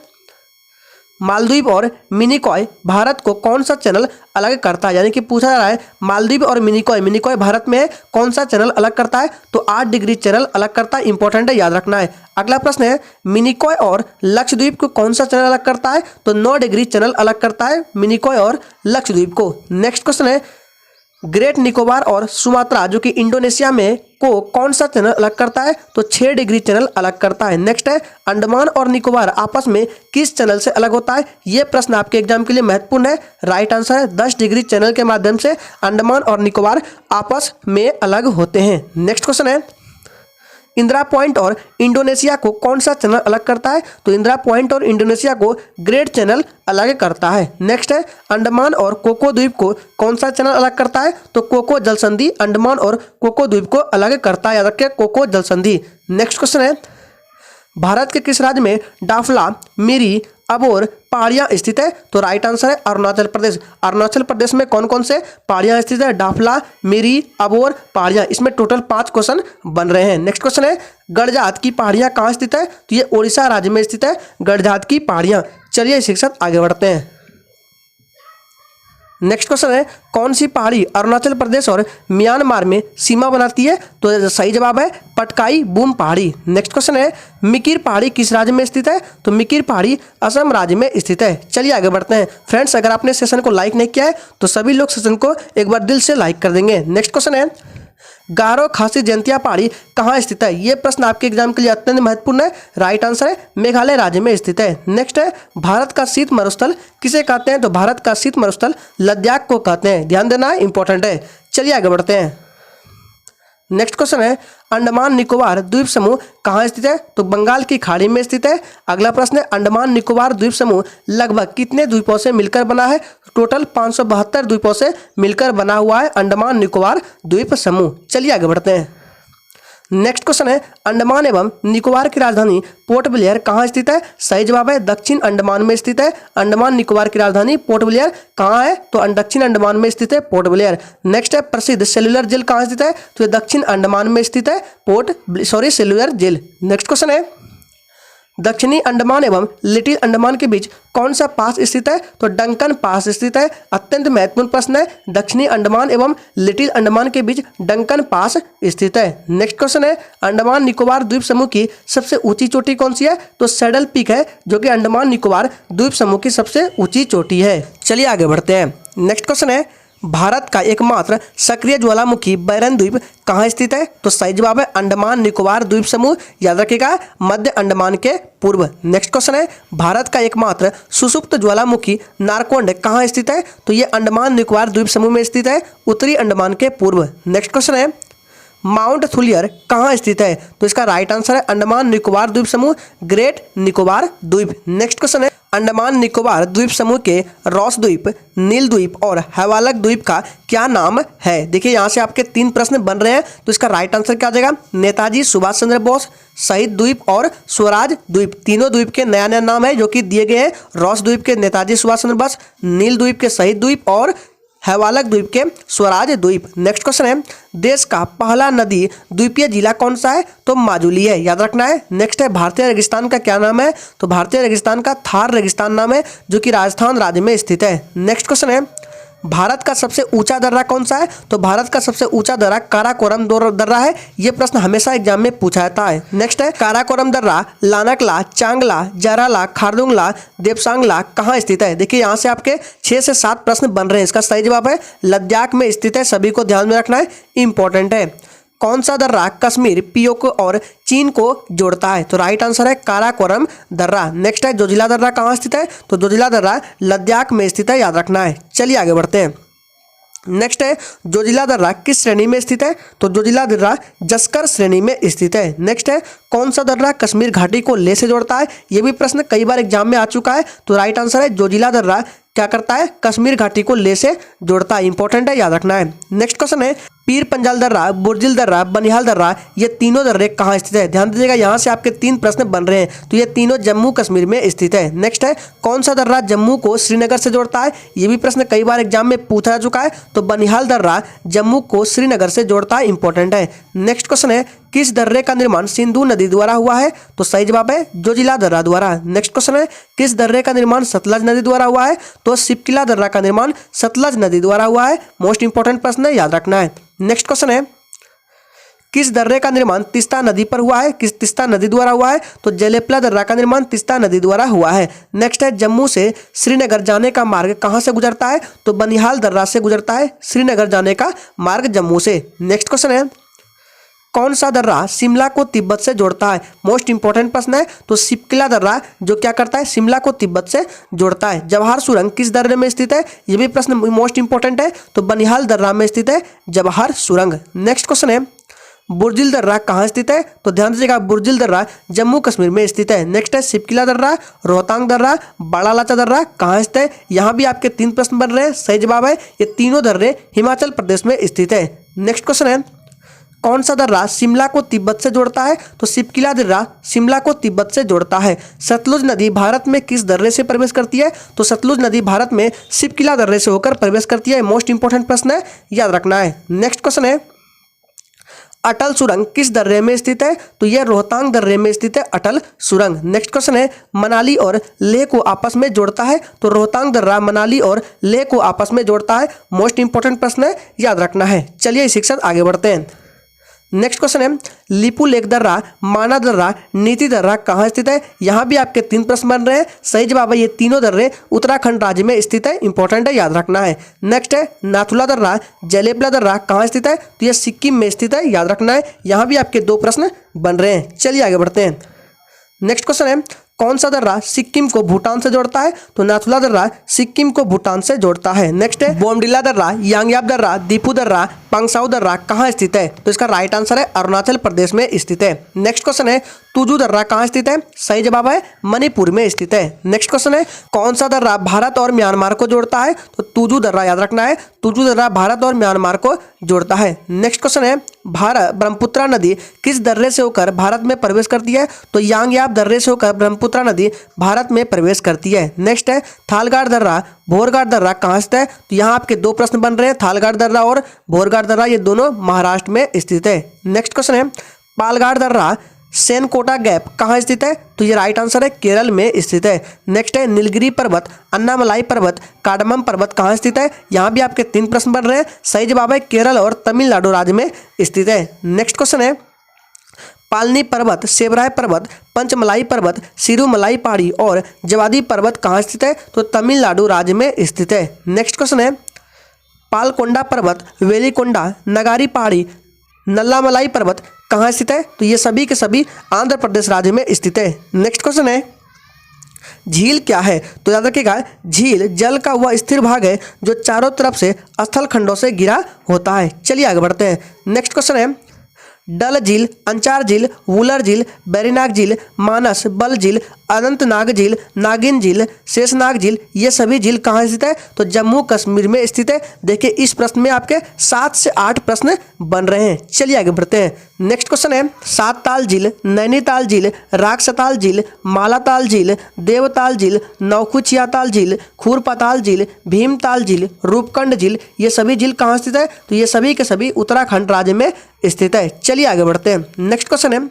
मालदीव और मिनिकॉय भारत को कौन सा चैनल अलग करता है? यानी कि पूछा जा रहा है मालदीव और मिनिकॉय भारत में कौन सा चैनल अलग करता है? तो 8 डिग्री चैनल अलग करता है। इंपॉर्टेंट है, याद रखना है। अगला प्रश्न है, मिनिकॉय और लक्षद्वीप को कौन सा चैनल अलग करता है? तो 9 डिग्री चैनल अलग करता है मिनिकॉय और लक्षद्वीप को। नेक्स्ट क्वेश्चन है, ग्रेट निकोबार और सुमात्रा जो कि इंडोनेशिया में को कौन सा चैनल अलग करता है? तो 6 डिग्री चैनल अलग करता है। नेक्स्ट है, अंडमान और निकोबार आपस में किस चैनल से अलग होता है? यह प्रश्न आपके एग्जाम के लिए महत्वपूर्ण है। राइट आंसर है 10 डिग्री चैनल के माध्यम से अंडमान और निकोबार आपस में अलग होते हैं। नेक्स्ट क्वेश्चन है, इंदिरा पॉइंट और इंडोनेशिया को कौन सा चैनल अलग करता है? तो इंदिरा पॉइंट और इंडोनेशिया को ग्रेट चैनल अलग करता है। नेक्स्ट है अंडमान और कोको द्वीप को कौन सा चैनल अलग करता है? तो कोको जल संधि अंडमान और कोको द्वीप को अलग करता है, याद रखिए कोको जल संधि। नेक्स्ट क्वेश्चन है भारत के किस राज्य में डाफला, मिरी, अबोर पहाड़ियाँ स्थित है? तो राइट आंसर है अरुणाचल प्रदेश। अरुणाचल प्रदेश में कौन कौन से पहाड़ियाँ स्थित है? डाफला, मिरी, अबोर पहाड़ियाँ। इसमें टोटल 5 क्वेश्चन बन रहे हैं। नेक्स्ट क्वेश्चन है गड़जात की पहाड़ियाँ कहाँ स्थित है? तो ये उड़ीसा राज्य में स्थित है गड़जात की पहाड़ियाँ। चलिए इसी के साथ आगे बढ़ते हैं। नेक्स्ट क्वेश्चन है कौन सी पहाड़ी अरुणाचल प्रदेश और म्यांमार में सीमा बनाती है? तो सही जवाब है पटकाई बूम पहाड़ी। नेक्स्ट क्वेश्चन है मिकिर पहाड़ी किस राज्य में स्थित है? तो मिकिर पहाड़ी असम राज्य में स्थित है। चलिए आगे बढ़ते हैं। फ्रेंड्स, अगर आपने सेशन को लाइक नहीं किया है तो सभी लोग सेशन को एक बार दिल से लाइक कर देंगे। नेक्स्ट क्वेश्चन है गारो खासी जयंतिया पहाड़ी कहाँ स्थित है? ये प्रश्न आपके एग्जाम के लिए अत्यंत महत्वपूर्ण है। राइट आंसर है मेघालय राज्य में स्थित है। नेक्स्ट है भारत का शीत मरुस्थल किसे कहते हैं? तो भारत का शीत मरुस्थल लद्दाख को कहते हैं। ध्यान देना है, इंपॉर्टेंट है। चलिए आगे बढ़ते हैं। नेक्स्ट क्वेश्चन है अंडमान निकोबार द्वीप समूह कहाँ स्थित है? तो बंगाल की खाड़ी में स्थित है। अगला प्रश्न है अंडमान निकोबार द्वीप समूह लगभग कितने द्वीपों से मिलकर बना है? टोटल 572 द्वीपों से मिलकर बना हुआ है अंडमान निकोबार द्वीप समूह। चलिए आगे बढ़ते हैं। नेक्स्ट क्वेश्चन है अंडमान एवं निकोबार की राजधानी पोर्ट ब्लेयर कहाँ स्थित है? सही जवाब है दक्षिण अंडमान में स्थित है। अंडमान निकोबार की राजधानी पोर्ट ब्लेयर कहाँ है? तो दक्षिण अंडमान में स्थित है पोर्ट ब्लेयर। नेक्स्ट है प्रसिद्ध सेल्युलर जेल कहाँ स्थित है? तो ये दक्षिण अंडमान में स्थित है सेल्युलर जेल। नेक्स्ट क्वेश्चन है दक्षिणी अंडमान एवं लिटिल अंडमान के बीच कौन सा पास स्थित है? तो डंकन पास स्थित है। अत्यंत महत्वपूर्ण प्रश्न है दक्षिणी अंडमान एवं लिटिल अंडमान के बीच डंकन पास स्थित है। नेक्स्ट क्वेश्चन है अंडमान निकोबार द्वीप समूह की सबसे ऊंची चोटी कौन सी है? तो सैडल पीक है जो कि अंडमान निकोबार द्वीप समूह की सबसे ऊंची चोटी है। चलिए आगे बढ़ते हैं। नेक्स्ट क्वेश्चन है भारत का एकमात्र सक्रिय ज्वालामुखी बैरन द्वीप कहाँ स्थित है? तो सही जवाब है अंडमान निकोबार द्वीप समूह, याद रखिएगा मध्य अंडमान के पूर्व। नेक्स्ट क्वेश्चन है भारत का एकमात्र सुषुप्त ज्वालामुखी नारकोंड कहाँ स्थित है? तो ये अंडमान निकोबार द्वीप समूह में स्थित है उत्तरी अंडमान के पूर्व। नेक्स्ट क्वेश्चन है माउंट थुलियर कहाँ स्थित है? तो इसका राइट आंसर है अंडमान निकोबार द्वीप समूह ग्रेट निकोबार द्वीप। नेक्स्ट क्वेश्चन है अंडमान निकोबार द्वीप समूह के रॉस द्वीप, नील द्वीप और हैवालक द्वीप का क्या नाम है? देखिए यहाँ से आपके 3 प्रश्न बन रहे हैं तो इसका राइट आंसर क्या आ जाएगा? नेताजी सुभाष चंद्र बोस, शहीद द्वीप और स्वराज द्वीप। तीनों द्वीप के नया नया नाम है जो कि दिए गए हैं। रॉस द्वीप के नेताजी सुभाष चंद्र बोस, नील द्वीप के शहीद द्वीप और हैवालक द्वीप के स्वराज द्वीप। नेक्स्ट क्वेश्चन है देश का पहला नदी द्वीपीय जिला कौन सा है? तो माजुली है, याद रखना है। नेक्स्ट है भारतीय रेगिस्तान का क्या नाम है? तो भारतीय रेगिस्तान का थार रेगिस्तान नाम है जो कि राजस्थान राज्य में स्थित है। नेक्स्ट क्वेश्चन है भारत का सबसे ऊंचा दर्रा कौन सा है? तो भारत का सबसे ऊंचा दर्रा काराकोरम दर्रा है। ये प्रश्न हमेशा एग्जाम में पूछा जाता है। नेक्स्ट है काराकोरम दर्रा लानकला, चांगला, जराला, खारदुंगला, देवसांगला कहाँ स्थित है? देखिए यहाँ से आपके 6 से 7 प्रश्न बन रहे हैं। इसका सही जवाब है लद्दाख में स्थित है। सभी को ध्यान में रखना है, इंपॉर्टेंट है। कौन सा दर्रा कश्मीर, पीओके और चीन को जोड़ता है? तो राइट आंसर है काराकोरम दर्रा। नेक्स्ट है जोजिला दर्रा कहाँ स्थित है? तो जोजिला दर्रा लद्दाख में स्थित है, याद रखना है। चलिए आगे बढ़ते हैं। नेक्स्ट है जोजिला दर्रा किस श्रेणी में स्थित है? तो जोजिला दर्रा जस्कर श्रेणी में स्थित है। नेक्स्ट है कौन सा दर्रा कश्मीर घाटी को लेह से जोड़ता है? ये भी प्रश्न कई बार एग्जाम में आ चुका है। तो राइट आंसर है जोजिला दर्रा क्या करता है? कश्मीर घाटी को लेह से जोड़ता है, इंपॉर्टेंट है, याद रखना है। नेक्स्ट क्वेश्चन है पीर पंजाल दर्रा, बुर्जिल दर्रा, बनिहाल दर्रा, ये तीनों दर्रे कहाँ स्थित है? ध्यान दीजिएगा यहाँ से आपके 3 प्रश्न बन रहे हैं तो ये तीनों जम्मू कश्मीर में स्थित है। नेक्स्ट है कौन सा दर्रा जम्मू को श्रीनगर से जोड़ता है? ये भी प्रश्न कई बार एग्जाम में पूछा जा चुका है। तो बनिहाल दर्रा जम्मू को श्रीनगर से जोड़ता है, इंपॉर्टेंट है। नेक्स्ट क्वेश्चन है किस दर्रे का निर्माण सिंधु नदी द्वारा हुआ है? तो सही जवाब है जोजिला दर्रा द्वारा। नेक्स्ट क्वेश्चन है किस दर्रे का निर्माण सतलज नदी द्वारा हुआ है? तो सिपकिला दर्रा का निर्माण सतलज नदी द्वारा हुआ है। मोस्ट इंपॉर्टेंट प्रश्न है, याद रखना है। नेक्स्ट क्वेश्चन है किस दर्रे का निर्माण तिस्ता नदी पर हुआ है? किस तिस्ता नदी द्वारा हुआ है? तो जलेपला दर्रा का निर्माण तिस्ता नदी द्वारा हुआ है। नेक्स्ट है जम्मू से श्रीनगर जाने का मार्ग कहाँ से गुजरता है? तो बनिहाल दर्रा से गुजरता है श्रीनगर जाने का मार्ग जम्मू से। नेक्स्ट क्वेश्चन है कौन सा दर्रा शिमला को तिब्बत से जोड़ता है? मोस्ट इंपॉर्टेंट प्रश्न है। तो सिपकिला दर्रा जो क्या करता है? शिमला को तिब्बत से जोड़ता है। जवाहर सुरंग किस दर्रे में स्थित है? ये भी प्रश्न मोस्ट इंपॉर्टेंट है। तो बनिहाल दर्रा में स्थित है जवाहर सुरंग। नेक्स्ट क्वेश्चन है बुर्जिल दर्रा कहाँ स्थित है? तो ध्यान दीजिएगा, बुर्जिल दर्रा जम्मू कश्मीर में स्थित है। नेक्स्ट है शिपकिला दर्रा, रोहतांग दर्रा, बड़ा लाचा दर्रा कहाँ स्थित है? यहाँ भी आपके 3 प्रश्न बन रहे हैं। सही जवाब है ये तीनों दर्रे हिमाचल प्रदेश में स्थित है। नेक्स्ट क्वेश्चन है, कौन सा दर्रा शिमला को तिब्बत से जोड़ता है? तो शिपकिला दर्रा शिमला को तिब्बत से जोड़ता है। सतलुज नदी भारत में किस दर्रे से प्रवेश करती है? तो सतलुज नदी भारत में शिपकिला दर्रे से होकर प्रवेश करती है। मोस्ट इंपॉर्टेंट प्रश्न है, याद रखना है। नेक्स्ट क्वेश्चन है, अटल सुरंग किस दर्रे में स्थित है? तो यह रोहतांग दर्रे में स्थित है अटल सुरंग। नेक्स्ट क्वेश्चन है, मनाली और लेह को आपस में जोड़ता है? तो रोहतांग दर्रा मनाली और लेह को आपस में जोड़ता है। मोस्ट इंपॉर्टेंट प्रश्न है, याद रखना है। चलिए इसी के साथ आगे बढ़ते हैं। नेक्स्ट क्वेश्चन है, लिपू लेक दर्रा, माना दर्रा, नीति दर्रा कहाँ स्थित है? यहाँ भी आपके 3 प्रश्न बन रहे हैं। सही जवाब है ये तीनों दर्रे उत्तराखंड राज्य में स्थित है। इंपॉर्टेंट है, याद रखना है। नेक्स्ट है, नाथुला दर्रा, जलेपला दर्रा कहाँ स्थित है? तो ये सिक्किम में स्थित है, याद रखना है। यहाँ भी आपके 2 प्रश्न बन रहे हैं। चलिए आगे बढ़ते हैं। नेक्स्ट क्वेश्चन है, कौन सा दर्रा सिक्किम को भूटान से जोड़ता है? तो नाथुला दर्रा सिक्किम को भूटान से जोड़ता है। नेक्स्ट है, बोमडिला दर्रा, यांगयाप दर्रा, दीपू दर्रा, पांगसाउ दर्रा कहाँ स्थित है? तो इसका राइट आंसर है अरुणाचल प्रदेश में स्थित है। नेक्स्ट क्वेश्चन है, तुजू दर्रा कहाँ स्थित है? सही जवाब है मणिपुर में स्थित है। नेक्स्ट क्वेश्चन है, कौन सा दर्रा भारत और म्यांमार को जोड़ता है? तो तुजू दर्रा, याद रखना है। तुजू दर्रा भारत और म्यांमार को जोड़ता है। नेक्स्ट क्वेश्चन है, ब्रह्मपुत्रा नदी किस दर्रे से होकर भारत में प्रवेश करती है? तो यांगयाप दर्रे से होकर ब्रह्मपुत्रा नदी भारत में प्रवेश करती है। नेक्स्ट है, थालगाड़ दर्रा, भोरगाड़ दर्रा कहाँ स्थित है? तो यहाँ आपके 2 प्रश्न बन रहे हैं। थालगाड़ दर्रा और भोरगाड़ दर्रा ये दोनों महाराष्ट्र में स्थित है। नेक्स्ट क्वेश्चन है, पालगाड़ दर्रा, सेनकोटा गैप कहाँ स्थित है? तो ये राइट आंसर है केरल में स्थित है। नेक्स्ट है, नीलगिरी पर्वत, अन्नामलाई पर्वत, कार्डमम पर्वत कहाँ स्थित है? यहाँ भी आपके 3 प्रश्न बन रहे हैं। सही जवाब है केरल और तमिलनाडु राज्य में स्थित है। नेक्स्ट क्वेश्चन है, पालनी पर्वत, सेबराय पर्वत, पंचमलाई पर्वत, सिरुमलाई पहाड़ी और जवादी पर्वत कहाँ स्थित है? तो तमिलनाडु राज्य में स्थित है। नेक्स्ट क्वेश्चन है, पालकोंडा पर्वत, वेलिकोंडा, नगारी पहाड़ी, नल्लामलाई पर्वत कहाँ स्थित है? तो ये सभी के सभी आंध्र प्रदेश राज्य में स्थित है। नेक्स्ट क्वेश्चन है, झील क्या है? तो याद रखिएगा, झील जल का वह स्थिर भाग है जो चारों तरफ से स्थल खंडों से घिरा होता है। चलिए आगे बढ़ते हैं। नेक्स्ट क्वेश्चन है, डल झील, अंचार झील, वुलर झील, बैरीनाग झील, मानस, बल झील, अनंतनाग झील, नागिन झील, शेषनाग झील ये सभी झील कहाँ स्थित है? तो जम्मू कश्मीर में स्थित है। देखिए इस प्रश्न में आपके 7 से 8 प्रश्न बन रहे हैं। चलिए आगे बढ़ते हैं। नेक्स्ट क्वेश्चन है, सातताल झील, नैनीताल झील, राक्षताल झील, मालाताल झील, देवताल झील, नौकुचियाताल झील, खूरपाताल झील, भीमताल झील, रूपकुंड झील ये सभी झील कहाँ स्थित है? तो ये सभी के सभी उत्तराखंड राज्य में स्थित है। चलिए आगे बढ़ते हैं। नेक्स्ट क्वेश्चन है,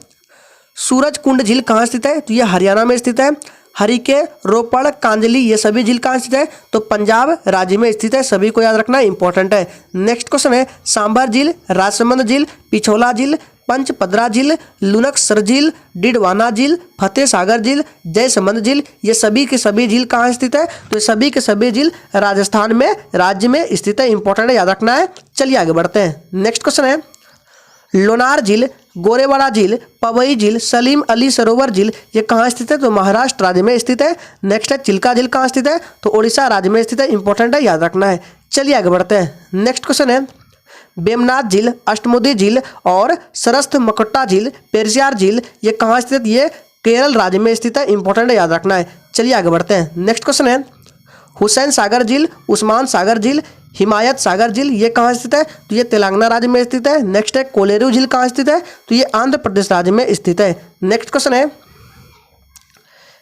सूरजकुंड झील कहाँ स्थित है? तो ये हरियाणा में स्थित है। हरिके, रोपड़, कांजली ये सभी झील कहाँ स्थित है? तो पंजाब राज्य में स्थित है। सभी को याद रखना इंपॉर्टेंट है। नेक्स्ट क्वेश्चन है, सांभर झील, राजसमंद झील, पिछोला झील, पंचपदरा झील, लुनकसर झील, डिडवाना झील, फतेह सागर झील, जयसमंद झील ये सभी के सभी झील कहाँ स्थित है? तो सभी के सभी झील राजस्थान में राज्य में स्थित है। इंपॉर्टेंट है, याद रखना है। चलिए आगे बढ़ते हैं। नेक्स्ट क्वेश्चन है, लोनार झील, गोरेवाड़ा झील, पवई झील, सलीम अली सरोवर झील ये कहाँ स्थित है? तो महाराष्ट्र राज्य में स्थित है। नेक्स्ट है, चिल्का झील कहाँ स्थित है? तो उड़ीसा राज्य में स्थित है। इंपॉर्टेंट है, याद रखना है। चलिए आगे बढ़ते हैं। नेक्स्ट क्वेश्चन है, बेमनाथ झील, अष्टमुदी झील और सरस्थ मकोट्टा झील, पेरियार झील ये कहाँ स्थित है? ये केरल राज्य में स्थित है। इंपॉर्टेंट है, याद रखना है। चलिए आगे बढ़ते हैं। नेक्स्ट क्वेश्चन है, हुसैन सागर झील, उस्मान सागर झील, हिमायत सागर झील ये कहाँ स्थित है? तो ये तेलंगाना राज्य में स्थित है। नेक्स्ट है, कोलेरू झील कहाँ स्थित है? तो ये आंध्र प्रदेश राज्य में स्थित है। नेक्स्ट क्वेश्चन है,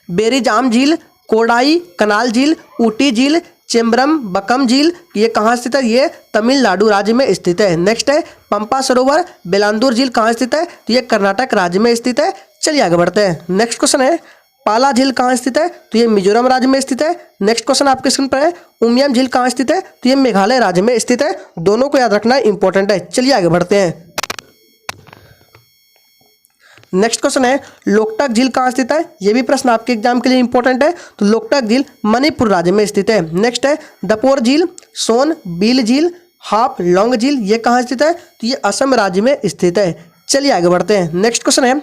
बेरीजाम झील, कोडाई कनाल झील, ऊटी झील, चेम्बरम बकम झील ये कहाँ स्थित है? ये तमिलनाडु राज्य में स्थित है। नेक्स्ट है, पंपा सरोवर, बेलांदूर झील कहाँ स्थित है? तो ये कर्नाटक राज्य में स्थित है। चलिए आगे बढ़ते हैं। नेक्स्ट क्वेश्चन है, पाला झील कहाँ स्थित है? तो ये मिजोरम राज्य में स्थित है। नेक्स्ट क्वेश्चन आपके स्क्रीन पर है, उमियम झील कहाँ स्थित है? तो ये मेघालय राज्य में स्थित है। दोनों को याद रखना इंपॉर्टेंट है। चलिए आगे बढ़ते हैं। नेक्स्ट क्वेश्चन है, लोकटक झील कहाँ स्थित है? ये भी प्रश्न आपके एग्जाम के लिए इंपॉर्टेंट है। तो लोकटक झील मणिपुर राज्य में स्थित है। नेक्स्ट है, दपोर झील, सोन बील झील, हाफ लॉन्ग झील ये कहाँ स्थित है? तो ये असम राज्य में स्थित है। चलिए आगे बढ़ते हैं। नेक्स्ट क्वेश्चन है,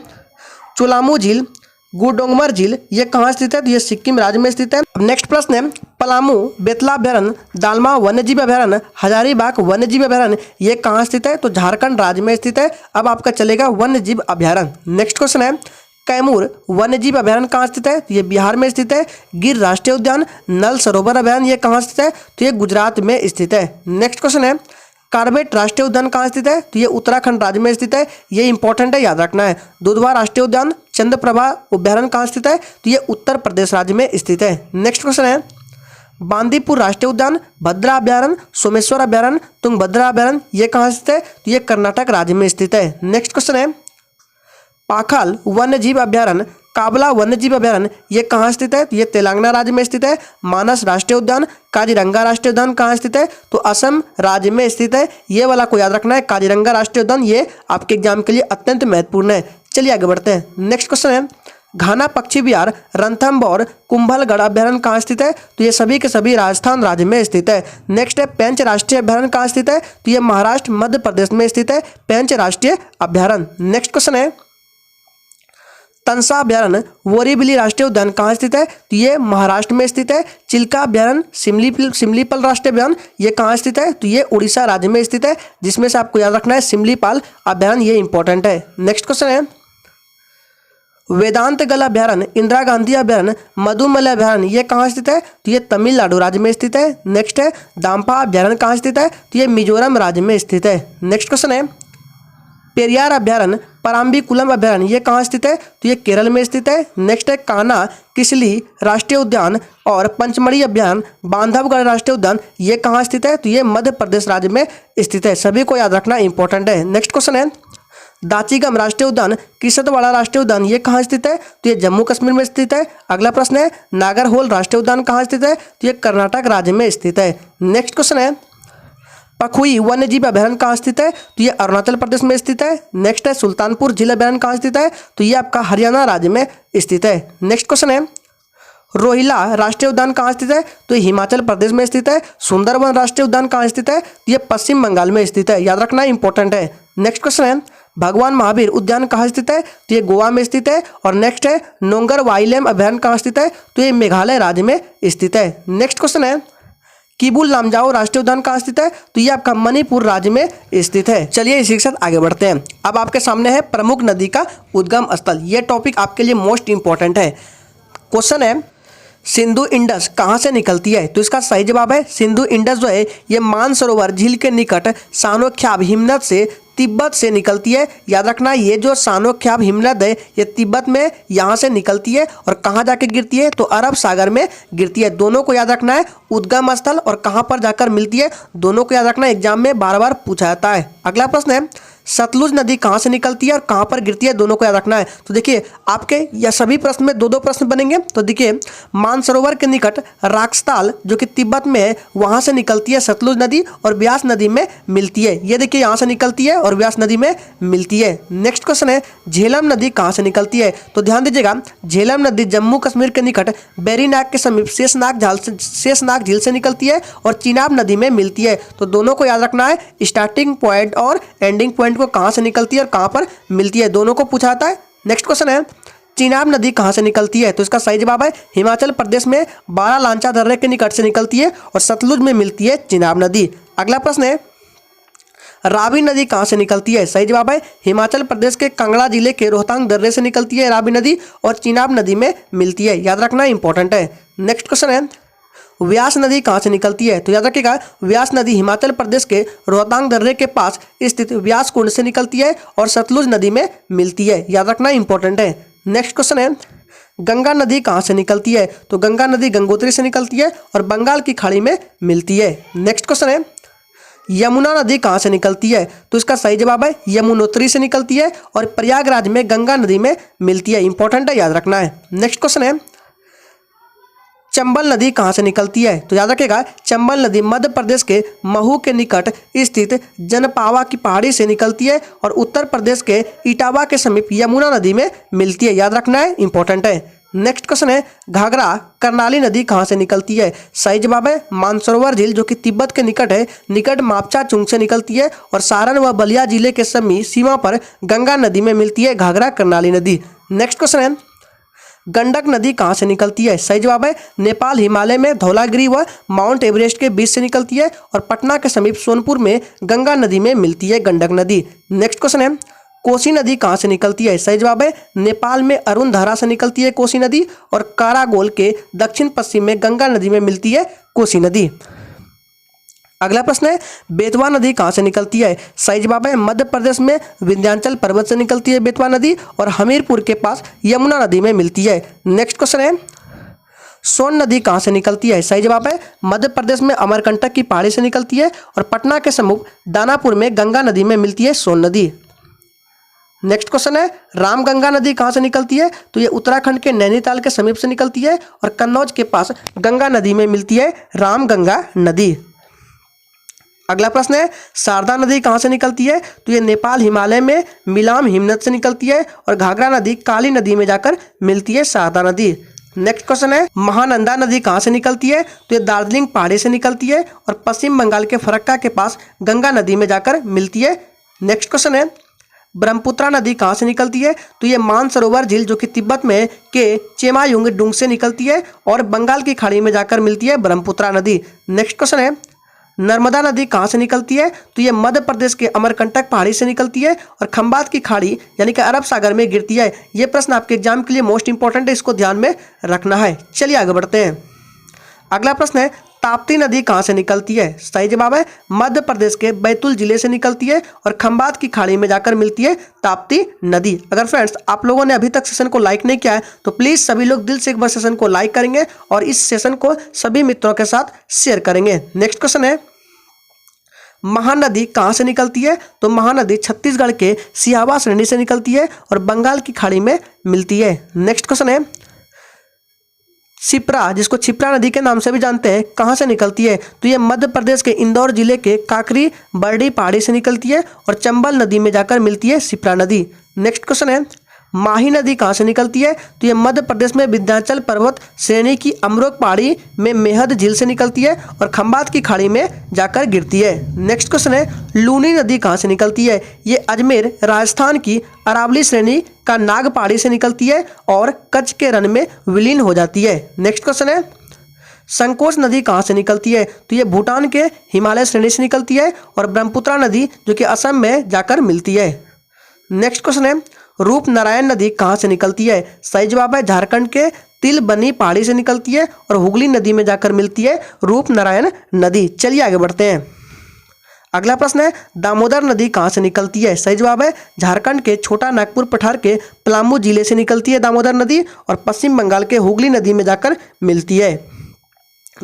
चुलामू झील, गुडोंगमर झील ये कहाँ स्थित है? तो ये सिक्किम राज्य में स्थित है। नेक्स्ट प्रश्न है, पलामू बेतला अभ्यारण्य, दालमा वन्यजीव अभ्यारण्य, हजारीबाग वन्यजीव अभ्यारण्य, ये कहाँ स्थित है? तो झारखंड राज्य में स्थित है। अब आपका चलेगा वन्यजीव अभ्यारण्य। नेक्स्ट क्वेश्चन है कैमूर वन्यजीव अभ्यारण्य कहाँ स्थित है? तो ये बिहार में स्थित है। गिर राष्ट्रीय उद्यान, नल सरोवर अभ्यारण्य, ये कहाँ स्थित है? तो ये गुजरात में स्थित है। नेक्स्ट क्वेश्चन है कार्बेट राष्ट्रीय उद्यान कहाँ स्थित है? तो ये उत्तराखंड राज्य में स्थित है। ये इंपॉर्टेंट है, याद रखना है। दुधवा राष्ट्रीय उद्यान, चंद्रप्रभा अभ्यारण्य कहाँ स्थित है? तो ये उत्तर प्रदेश राज्य में स्थित है। नेक्स्ट क्वेश्चन है बांदीपुर राष्ट्रीय उद्यान, भद्रा अभ्यारण्य, सोमेश्वर अभ्यारण्य, तुंगभद्रा अभ्यारण्य, ये कहाँ स्थित है? तो ये कर्नाटक राज्य में स्थित है। नेक्स्ट क्वेश्चन है पाखाल वन्यजीव अभ्यारण्य, काबला वन्यजीव अभ्यारण्य, ये कहाँ स्थित है? तो ये तेलंगाना राज्य में स्थित है। मानस राष्ट्रीय उद्यान, काजीरंगा राष्ट्रीय उद्यान कहाँ स्थित है? तो असम राज्य में स्थित है। ये वाला को याद रखना है, काजीरंगा राष्ट्रीय उद्यान, ये आपके एग्जाम के लिए अत्यंत महत्वपूर्ण है। चलिए आगे बढ़ते हैं। नेक्स्ट क्वेश्चन है घाना पक्षी विहार, रणथंभौर, कुंभलगढ़ अभ्यारण्य कहाँ स्थित है? तो ये सभी के सभी राजस्थान राज्य में स्थित है। नेक्स्ट है पेंच राष्ट्रीय अभ्यारण्य कहाँ स्थित है? तो ये महाराष्ट्र मध्य प्रदेश में स्थित है, पेंच राष्ट्रीय अभ्यारण्य। नेक्स्ट क्वेश्चन है तंसा अभ्यारण्य बोरीवली राष्ट्रीय उद्यान कहाँ स्थित है? तो ये महाराष्ट्र में स्थित है। चिल्का अभ्यारण्य सिमलीपाल राष्ट्रीय उद्यान, ये कहाँ स्थित है? तो ये उड़ीसा राज्य में स्थित है, जिसमें से आपको याद रखना है सिमलीपाल अभ्यारण्य, ये इंपॉर्टेंट है। नेक्स्ट क्वेश्चन है वेदांत गल अभ्यारण्य, इंदिरा गांधी अभ्यारण्य, मधुमलय अभ्यारण्य, ये कहाँ स्थित है? तो ये तमिलनाडु राज्य में स्थित है। नेक्स्ट है दाम्पा अभ्यारण्य कहाँ स्थित है? तो ये मिजोरम राज्य में स्थित है। नेक्स्ट क्वेश्चन है पेरियार अभ्यारण्य, पराम्बीकुलम अभ्यारण्य, ये कहाँ स्थित है? तो ये केरल में स्थित है। नेक्स्ट है कान्हा किसली राष्ट्रीय उद्यान और पंचमढ़ी अभ्यारण्य, बांधवगढ़ राष्ट्रीय उद्यान, ये कहाँ स्थित है? तो ये मध्य प्रदेश राज्य में स्थित है। सभी को याद रखना इंपॉर्टेंट है। नेक्स्ट क्वेश्चन है दाचीगम राष्ट्रीय उद्यान, किसतवाड़ा राष्ट्रीय उद्यान, ये कहाँ स्थित है? तो ये जम्मू कश्मीर में स्थित है। अगला प्रश्न है नागरहोल राष्ट्रीय उद्यान कहाँ स्थित है? तो ये कर्नाटक राज्य में स्थित है। नेक्स्ट क्वेश्चन है पखुई वन्यजीव अभ्यारण्य कहाँ स्थित है? तो ये अरुणाचल प्रदेश में स्थित है। नेक्स्ट है सुल्तानपुर झील अभ्यारण्य कहाँ स्थित है? तो ये आपका हरियाणा राज्य में स्थित है। नेक्स्ट क्वेश्चन है रोहिला राष्ट्रीय उद्यान कहाँ स्थित है? तो ये हिमाचल प्रदेश में स्थित है। सुंदरवन राष्ट्रीय उद्यान कहाँ स्थित है? तो ये पश्चिम बंगाल में स्थित है, याद रखना इंपॉर्टेंट है। नेक्स्ट क्वेश्चन है भगवान महावीर उद्यान कहाँ स्थित है? तो ये गोवा में स्थित है। और नेक्स्ट है नोंगर वाइलम अभ्यारण्य कहाँ स्थित है? तो ये मेघालय राज्य में स्थित है। नेक्स्ट क्वेश्चन है किबुल लामजाओ राष्ट्रीय उद्यान कहाँ स्थित है? तो ये आपका मणिपुर राज्य में स्थित है। चलिए इसी के साथ आगे बढ़ते हैं। अब आपके सामने है प्रमुख नदी का उद्गम स्थल। ये टॉपिक आपके लिए मोस्ट इंपॉर्टेंट है। क्वेश्चन है सिंधु इंडस कहाँ से निकलती है? तो इसका सही जवाब है सिंधु इंडस जो है ये मानसरोवर झील के निकट सानोख्याब हिमनद से तिब्बत से निकलती है। याद रखना ये जो सानोख्याब हिमनद है ये तिब्बत में यहाँ से निकलती है और कहाँ जाके गिरती है? तो अरब सागर में गिरती है। दोनों को याद रखना है, उद्गम स्थल और कहाँ पर जाकर मिलती है, दोनों को याद रखना, एग्जाम में बार बार पूछा जाता है। अगला प्रश्न है सतलुज नदी कहाँ से निकलती है और कहाँ पर गिरती है, दोनों को याद रखना है। तो देखिए आपके या सभी प्रश्न में दो दो प्रश्न बनेंगे। तो देखिए मानसरोवर के निकट राक्सताल जो कि तिब्बत में है वहाँ से निकलती है सतलुज नदी और व्यास नदी में मिलती है। ये देखिए यहाँ से निकलती है और व्यास नदी में मिलती है। नेक्स्ट क्वेश्चन है झेलम नदी कहाँ से निकलती है? तो ध्यान दीजिएगा झेलम नदी जम्मू कश्मीर के निकट बेरीनाग के समीप शेषनाग झील से निकलती है और चिनाब नदी में मिलती है। तो दोनों को याद रखना है, स्टार्टिंग पॉइंट और एंडिंग पॉइंट को कहां से निकलती है और कहां पर मिलती है, दोनों को पूछा जाता है। नेक्स्ट क्वेश्चन है चिनाब नदी कहां से निकलती है? तो इसका सही जवाब है हिमाचल प्रदेश में बारालांचा दर्रे के निकट से निकलती है और सतलुज में मिलती है चिनाब नदी। अगला प्रश्न है रावी नदी कहां से निकलती है? सही जवाब है हिमाचल प्रदेश के कांगड़ा जिले के रोहतांग दर्रे से निकलती है रावी नदी और चिनाब नदी में मिलती है, याद रखना इंपॉर्टेंट है। नेक्स्ट क्वेश्चन है व्यास नदी कहाँ से निकलती है? तो याद रखिएगा व्यास नदी हिमाचल प्रदेश के रोहतांग दर्रे के पास स्थित व्यास कुंड से निकलती है और सतलुज नदी में मिलती है, याद रखना इंपॉर्टेंट है। नेक्स्ट क्वेश्चन है गंगा नदी कहाँ से निकलती है? तो गंगा नदी गंगोत्री से निकलती है और बंगाल की खाड़ी में मिलती है। नेक्स्ट क्वेश्चन है यमुना नदी कहाँ से निकलती है? तो इसका सही जवाब है यमुनोत्री से निकलती है और प्रयागराज में गंगा नदी में मिलती है, इंपॉर्टेंट है, याद रखना है। नेक्स्ट क्वेश्चन है चंबल नदी कहाँ से निकलती है? तो याद रखिएगा चंबल नदी मध्य प्रदेश के महू के निकट स्थित जनपावा की पहाड़ी से निकलती है और उत्तर प्रदेश के इटावा के समीप यमुना नदी में मिलती है, याद रखना है, इंपॉर्टेंट है। नेक्स्ट क्वेश्चन है घाघरा कर्नाली नदी कहाँ से निकलती है? सही जवाब है मानसरोवर झील जो कि तिब्बत के निकट है, निकट मापचा चुंग से निकलती है और सारण व बलिया जिले के समीप सीमा पर गंगा नदी में मिलती है घाघरा कर्नाली नदी। नेक्स्ट क्वेश्चन है गंडक नदी कहाँ से निकलती है? सही जवाब है नेपाल हिमालय में धौलागिरी व माउंट एवरेस्ट के बीच से निकलती है और पटना के समीप सोनपुर में गंगा नदी में मिलती है गंडक नदी। नेक्स्ट क्वेश्चन है कोसी नदी कहाँ से निकलती है? सही जवाब है नेपाल में अरुण धारा से निकलती है कोसी नदी और कारागोल के दक्षिण पश्चिम में गंगा नदी में मिलती है कोसी नदी। अगला प्रश्न है बेतवा नदी कहाँ से निकलती है? सही जवाब है मध्य प्रदेश में विंध्याचल पर्वत से निकलती है बेतवा नदी और हमीरपुर के पास यमुना नदी में मिलती है। नेक्स्ट क्वेश्चन है सोन नदी कहाँ से निकलती है? सही जवाब है मध्य प्रदेश में अमरकंटक की पहाड़ी से निकलती है और पटना के समीप दानापुर में गंगा नदी में मिलती है सोन नदी। नेक्स्ट क्वेश्चन है रामगंगा नदी कहाँ से निकलती है? तो ये उत्तराखंड के नैनीताल के समीप से निकलती है और कन्नौज के पास गंगा नदी में मिलती है रामगंगा नदी। अगला प्रश्न है शारदा नदी कहाँ से निकलती है? तो ये नेपाल हिमालय में मिलाम हिमनद से निकलती है और घाघरा नदी काली नदी में जाकर मिलती है शारदा नदी। नेक्स्ट क्वेश्चन है महानंदा नदी कहाँ से निकलती है? तो ये दार्जिलिंग पहाड़ी से निकलती है और पश्चिम बंगाल के फरक्का के पास गंगा नदी में जाकर मिलती है। नेक्स्ट क्वेश्चन है ब्रह्मपुत्रा नदी कहाँ से निकलती है? तो ये मानसरोवर झील जो कि तिब्बत में के चेमायुंगडुंग से निकलती है और बंगाल की खाड़ी में जाकर मिलती है ब्रह्मपुत्रा नदी। नेक्स्ट क्वेश्चन है नर्मदा नदी कहाँ से निकलती है? तो ये मध्य प्रदेश के अमरकंटक पहाड़ी से निकलती है और खंबात की खाड़ी यानी कि अरब सागर में गिरती है। ये प्रश्न आपके एग्जाम के लिए मोस्ट इंपॉर्टेंट है, इसको ध्यान में रखना है। चलिए आगे बढ़ते हैं। अगला प्रश्न है ताप्ती नदी कहाँ से निकलती है? सही जवाब है मध्य प्रदेश के बैतूल जिले से निकलती है और खंबात की खाड़ी में जाकर मिलती है ताप्ती नदी। अगर फ्रेंड्स आप लोगों ने अभी तक सेशन को लाइक नहीं किया है तो प्लीज़ सभी लोग दिल से एक बार सेशन को लाइक करेंगे और इस सेशन को सभी मित्रों के साथ शेयर करेंगे। नेक्स्ट क्वेश्चन है महानदी कहाँ से निकलती है? तो महानदी छत्तीसगढ़ के सिहावा श्रेणी से निकलती है और बंगाल की खाड़ी में मिलती है। नेक्स्ट क्वेश्चन है शिप्रा, जिसको क्षिप्रा नदी के नाम से भी जानते हैं, कहाँ से निकलती है? तो ये मध्य प्रदेश के इंदौर जिले के काकरी बरडी पहाड़ी से निकलती है और चंबल नदी में जाकर मिलती है शिप्रा नदी। नेक्स्ट क्वेश्चन है माही नदी कहाँ से निकलती है? तो ये मध्य प्रदेश में विंध्याचल पर्वत श्रेणी की अमरोक पहाड़ी में मेहद झील से निकलती है और खंबात की खाड़ी में जाकर गिरती है। नेक्स्ट क्वेश्चन है लूनी नदी कहाँ से निकलती है? ये अजमेर राजस्थान की अरावली श्रेणी का नाग पहाड़ी से निकलती है और कच्छ के रण में विलीन हो जाती है। नेक्स्ट क्वेश्चन है संकोच नदी कहाँ से निकलती है? तो ये भूटान के हिमालय श्रेणी से निकलती है और ब्रह्मपुत्रा नदी जो कि असम में जाकर मिलती है। नेक्स्ट क्वेश्चन है रूप नारायण नदी कहाँ से निकलती है? सही जवाब है झारखंड के तिलबनी पहाड़ी से निकलती है और हुगली नदी में जाकर मिलती है रूप नारायण नदी। चलिए आगे बढ़ते हैं। अगला प्रश्न है दामोदर नदी कहाँ से निकलती है? सही जवाब है झारखंड के छोटा नागपुर पठार के पलामू जिले से निकलती है दामोदर नदी और पश्चिम बंगाल के हुगली नदी में जाकर मिलती है।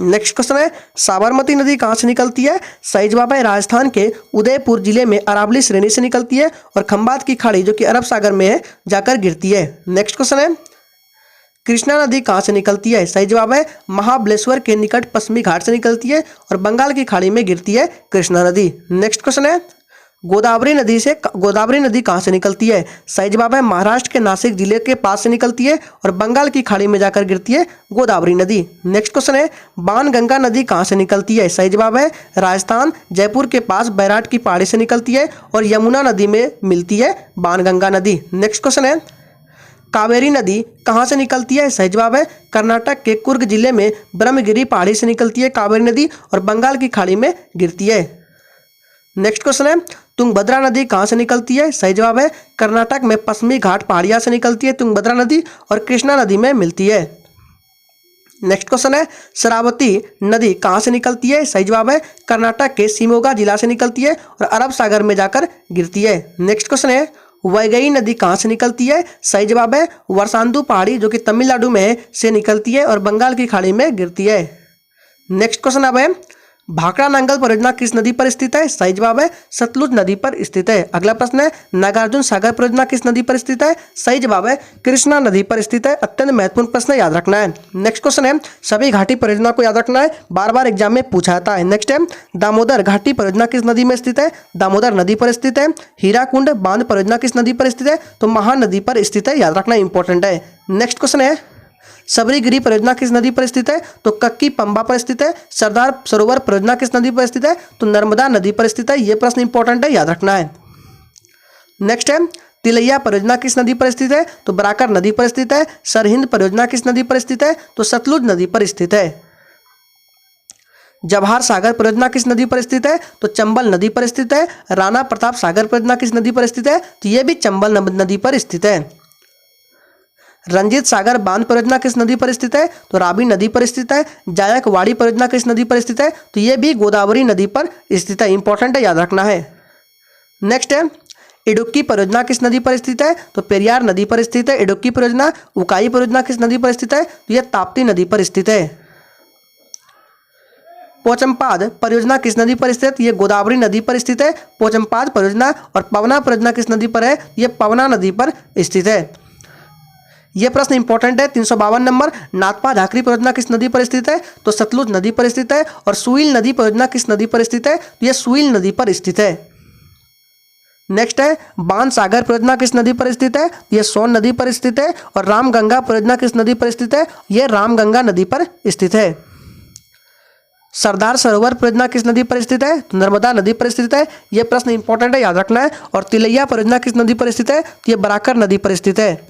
नेक्स्ट क्वेश्चन है साबरमती नदी कहाँ से निकलती है? सही जवाब है राजस्थान के उदयपुर जिले में अरावली श्रेणी से निकलती है और खंबात की खाड़ी जो कि अरब सागर में है जाकर गिरती है। नेक्स्ट क्वेश्चन है कृष्णा नदी कहाँ से निकलती है? सही जवाब है महाबलेश्वर के निकट पश्चिमी घाट से निकलती है और बंगाल की खाड़ी में गिरती है कृष्णा नदी। नेक्स्ट क्वेश्चन है गोदावरी नदी कहाँ से निकलती है? सही जवाब है महाराष्ट्र के नासिक जिले के पास से निकलती है और बंगाल की खाड़ी में जाकर गिरती है गोदावरी नदी। नेक्स्ट क्वेश्चन है बाणगंगा नदी कहाँ से निकलती है? सही जवाब है राजस्थान जयपुर के पास बैराट की पहाड़ी से निकलती है और यमुना नदी में मिलती है बाणगंगा नदी। नेक्स्ट क्वेश्चन है कावेरी नदी कहाँ से निकलती है? सही जवाब है कर्नाटक के कुर्ग जिले में ब्रह्मगिरी पहाड़ी से निकलती है कावेरी नदी और बंगाल की खाड़ी में गिरती है। नेक्स्ट क्वेश्चन है तुंगभद्रा नदी कहाँ से निकलती है? सही जवाब है कर्नाटक में पश्चिमी घाट पहाड़िया से निकलती है तुंगभद्रा नदी और कृष्णा नदी में मिलती है। नेक्स्ट क्वेश्चन है शरावती नदी कहाँ से निकलती है? सही जवाब है कर्नाटक के शिमोगा जिला से निकलती है और अरब सागर में जाकर गिरती है। नेक्स्ट क्वेश्चन है वैगई नदी कहाँ से निकलती है? सही जवाब है वर्सांदु पहाड़ी जो कि तमिलनाडु में है से निकलती है और बंगाल की खाड़ी में गिरती है। नेक्स्ट क्वेश्चन अब है भाखड़ा नांगल परियोजना किस नदी पर स्थित है? सही जवाब है सतलुज नदी पर स्थित है। अगला प्रश्न है नागार्जुन सागर परियोजना किस नदी पर स्थित है? सही जवाब है कृष्णा नदी पर स्थित है। अत्यंत महत्वपूर्ण प्रश्न याद रखना है। नेक्स्ट क्वेश्चन है सभी घाटी परियोजना को याद रखना है, बार बार एग्जाम में पूछा जाता है। नेक्स्ट है दामोदर घाटी परियोजना किस नदी में स्थित है? दामोदर नदी पर स्थित है। हीराकुंड बांध परियोजना किस नदी पर स्थित है? तो महानदी पर स्थित है, याद रखना इंपॉर्टेंट है। नेक्स्ट क्वेश्चन है सबरीगिरी परियोजना किस नदी पर स्थित है? तो कक्की पंबा पर स्थित है। सरदार सरोवर परियोजना किस नदी पर स्थित है? तो नर्मदा नदी पर स्थित है। यह प्रश्न इंपॉर्टेंट है, याद रखना है। नेक्स्ट है तिलैया परियोजना किस नदी पर स्थित है? तो बराकर नदी पर स्थित है। सरहिंद परियोजना किस नदी पर स्थित है? तो सतलुज नदी पर स्थित है। जवाहर सागर परियोजना किस नदी पर स्थित है? तो चंबल नदी पर स्थित है। राणा प्रताप सागर परियोजना किस नदी पर स्थित है? तो यह भी चंबल नदी पर स्थित है। रंजीत सागर बांध परियोजना किस नदी पर स्थित है? तो रावी नदी पर स्थित है। जायकवाड़ी परियोजना किस नदी पर स्थित है? तो यह भी गोदावरी नदी पर स्थित है। इंपॉर्टेंट है, याद रखना है। नेक्स्ट है इडुक्की परियोजना किस नदी पर स्थित है? तो पेरियार नदी पर स्थित है इडुक्की परियोजना। उकाई परियोजना किस नदी पर स्थित है? तो यह ताप्ती नदी पर स्थित है। पोचमपाद परियोजना किस नदी पर स्थित है? यह गोदावरी नदी पर स्थित है पोचमपाद परियोजना। और पवना परियोजना किस नदी पर है? यह पवना नदी पर स्थित है। यह प्रश्न इंपॉर्टेंट है, 352 नंबर। नाथपा झाकरी परियोजना किस नदी पर स्थित है? तो सतलुज नदी पर स्थित है। और सुईल नदी परियोजना किस नदी पर स्थित है? तो यह सुईल नदी पर स्थित है। नेक्स्ट है बाण सागर परियोजना किस नदी पर स्थित है? यह सोन नदी पर स्थित है। और रामगंगा परियोजना किस नदी पर स्थित है? यह रामगंगा नदी पर स्थित है। सरदार सरोवर परियोजना किस नदी पर स्थित है? तो नर्मदा नदी पर स्थित है। यह प्रश्न इंपॉर्टेंट है, याद रखना है। और तिलैया परियोजना किस नदी पर स्थित है? तो यह बराकर नदी पर स्थित है।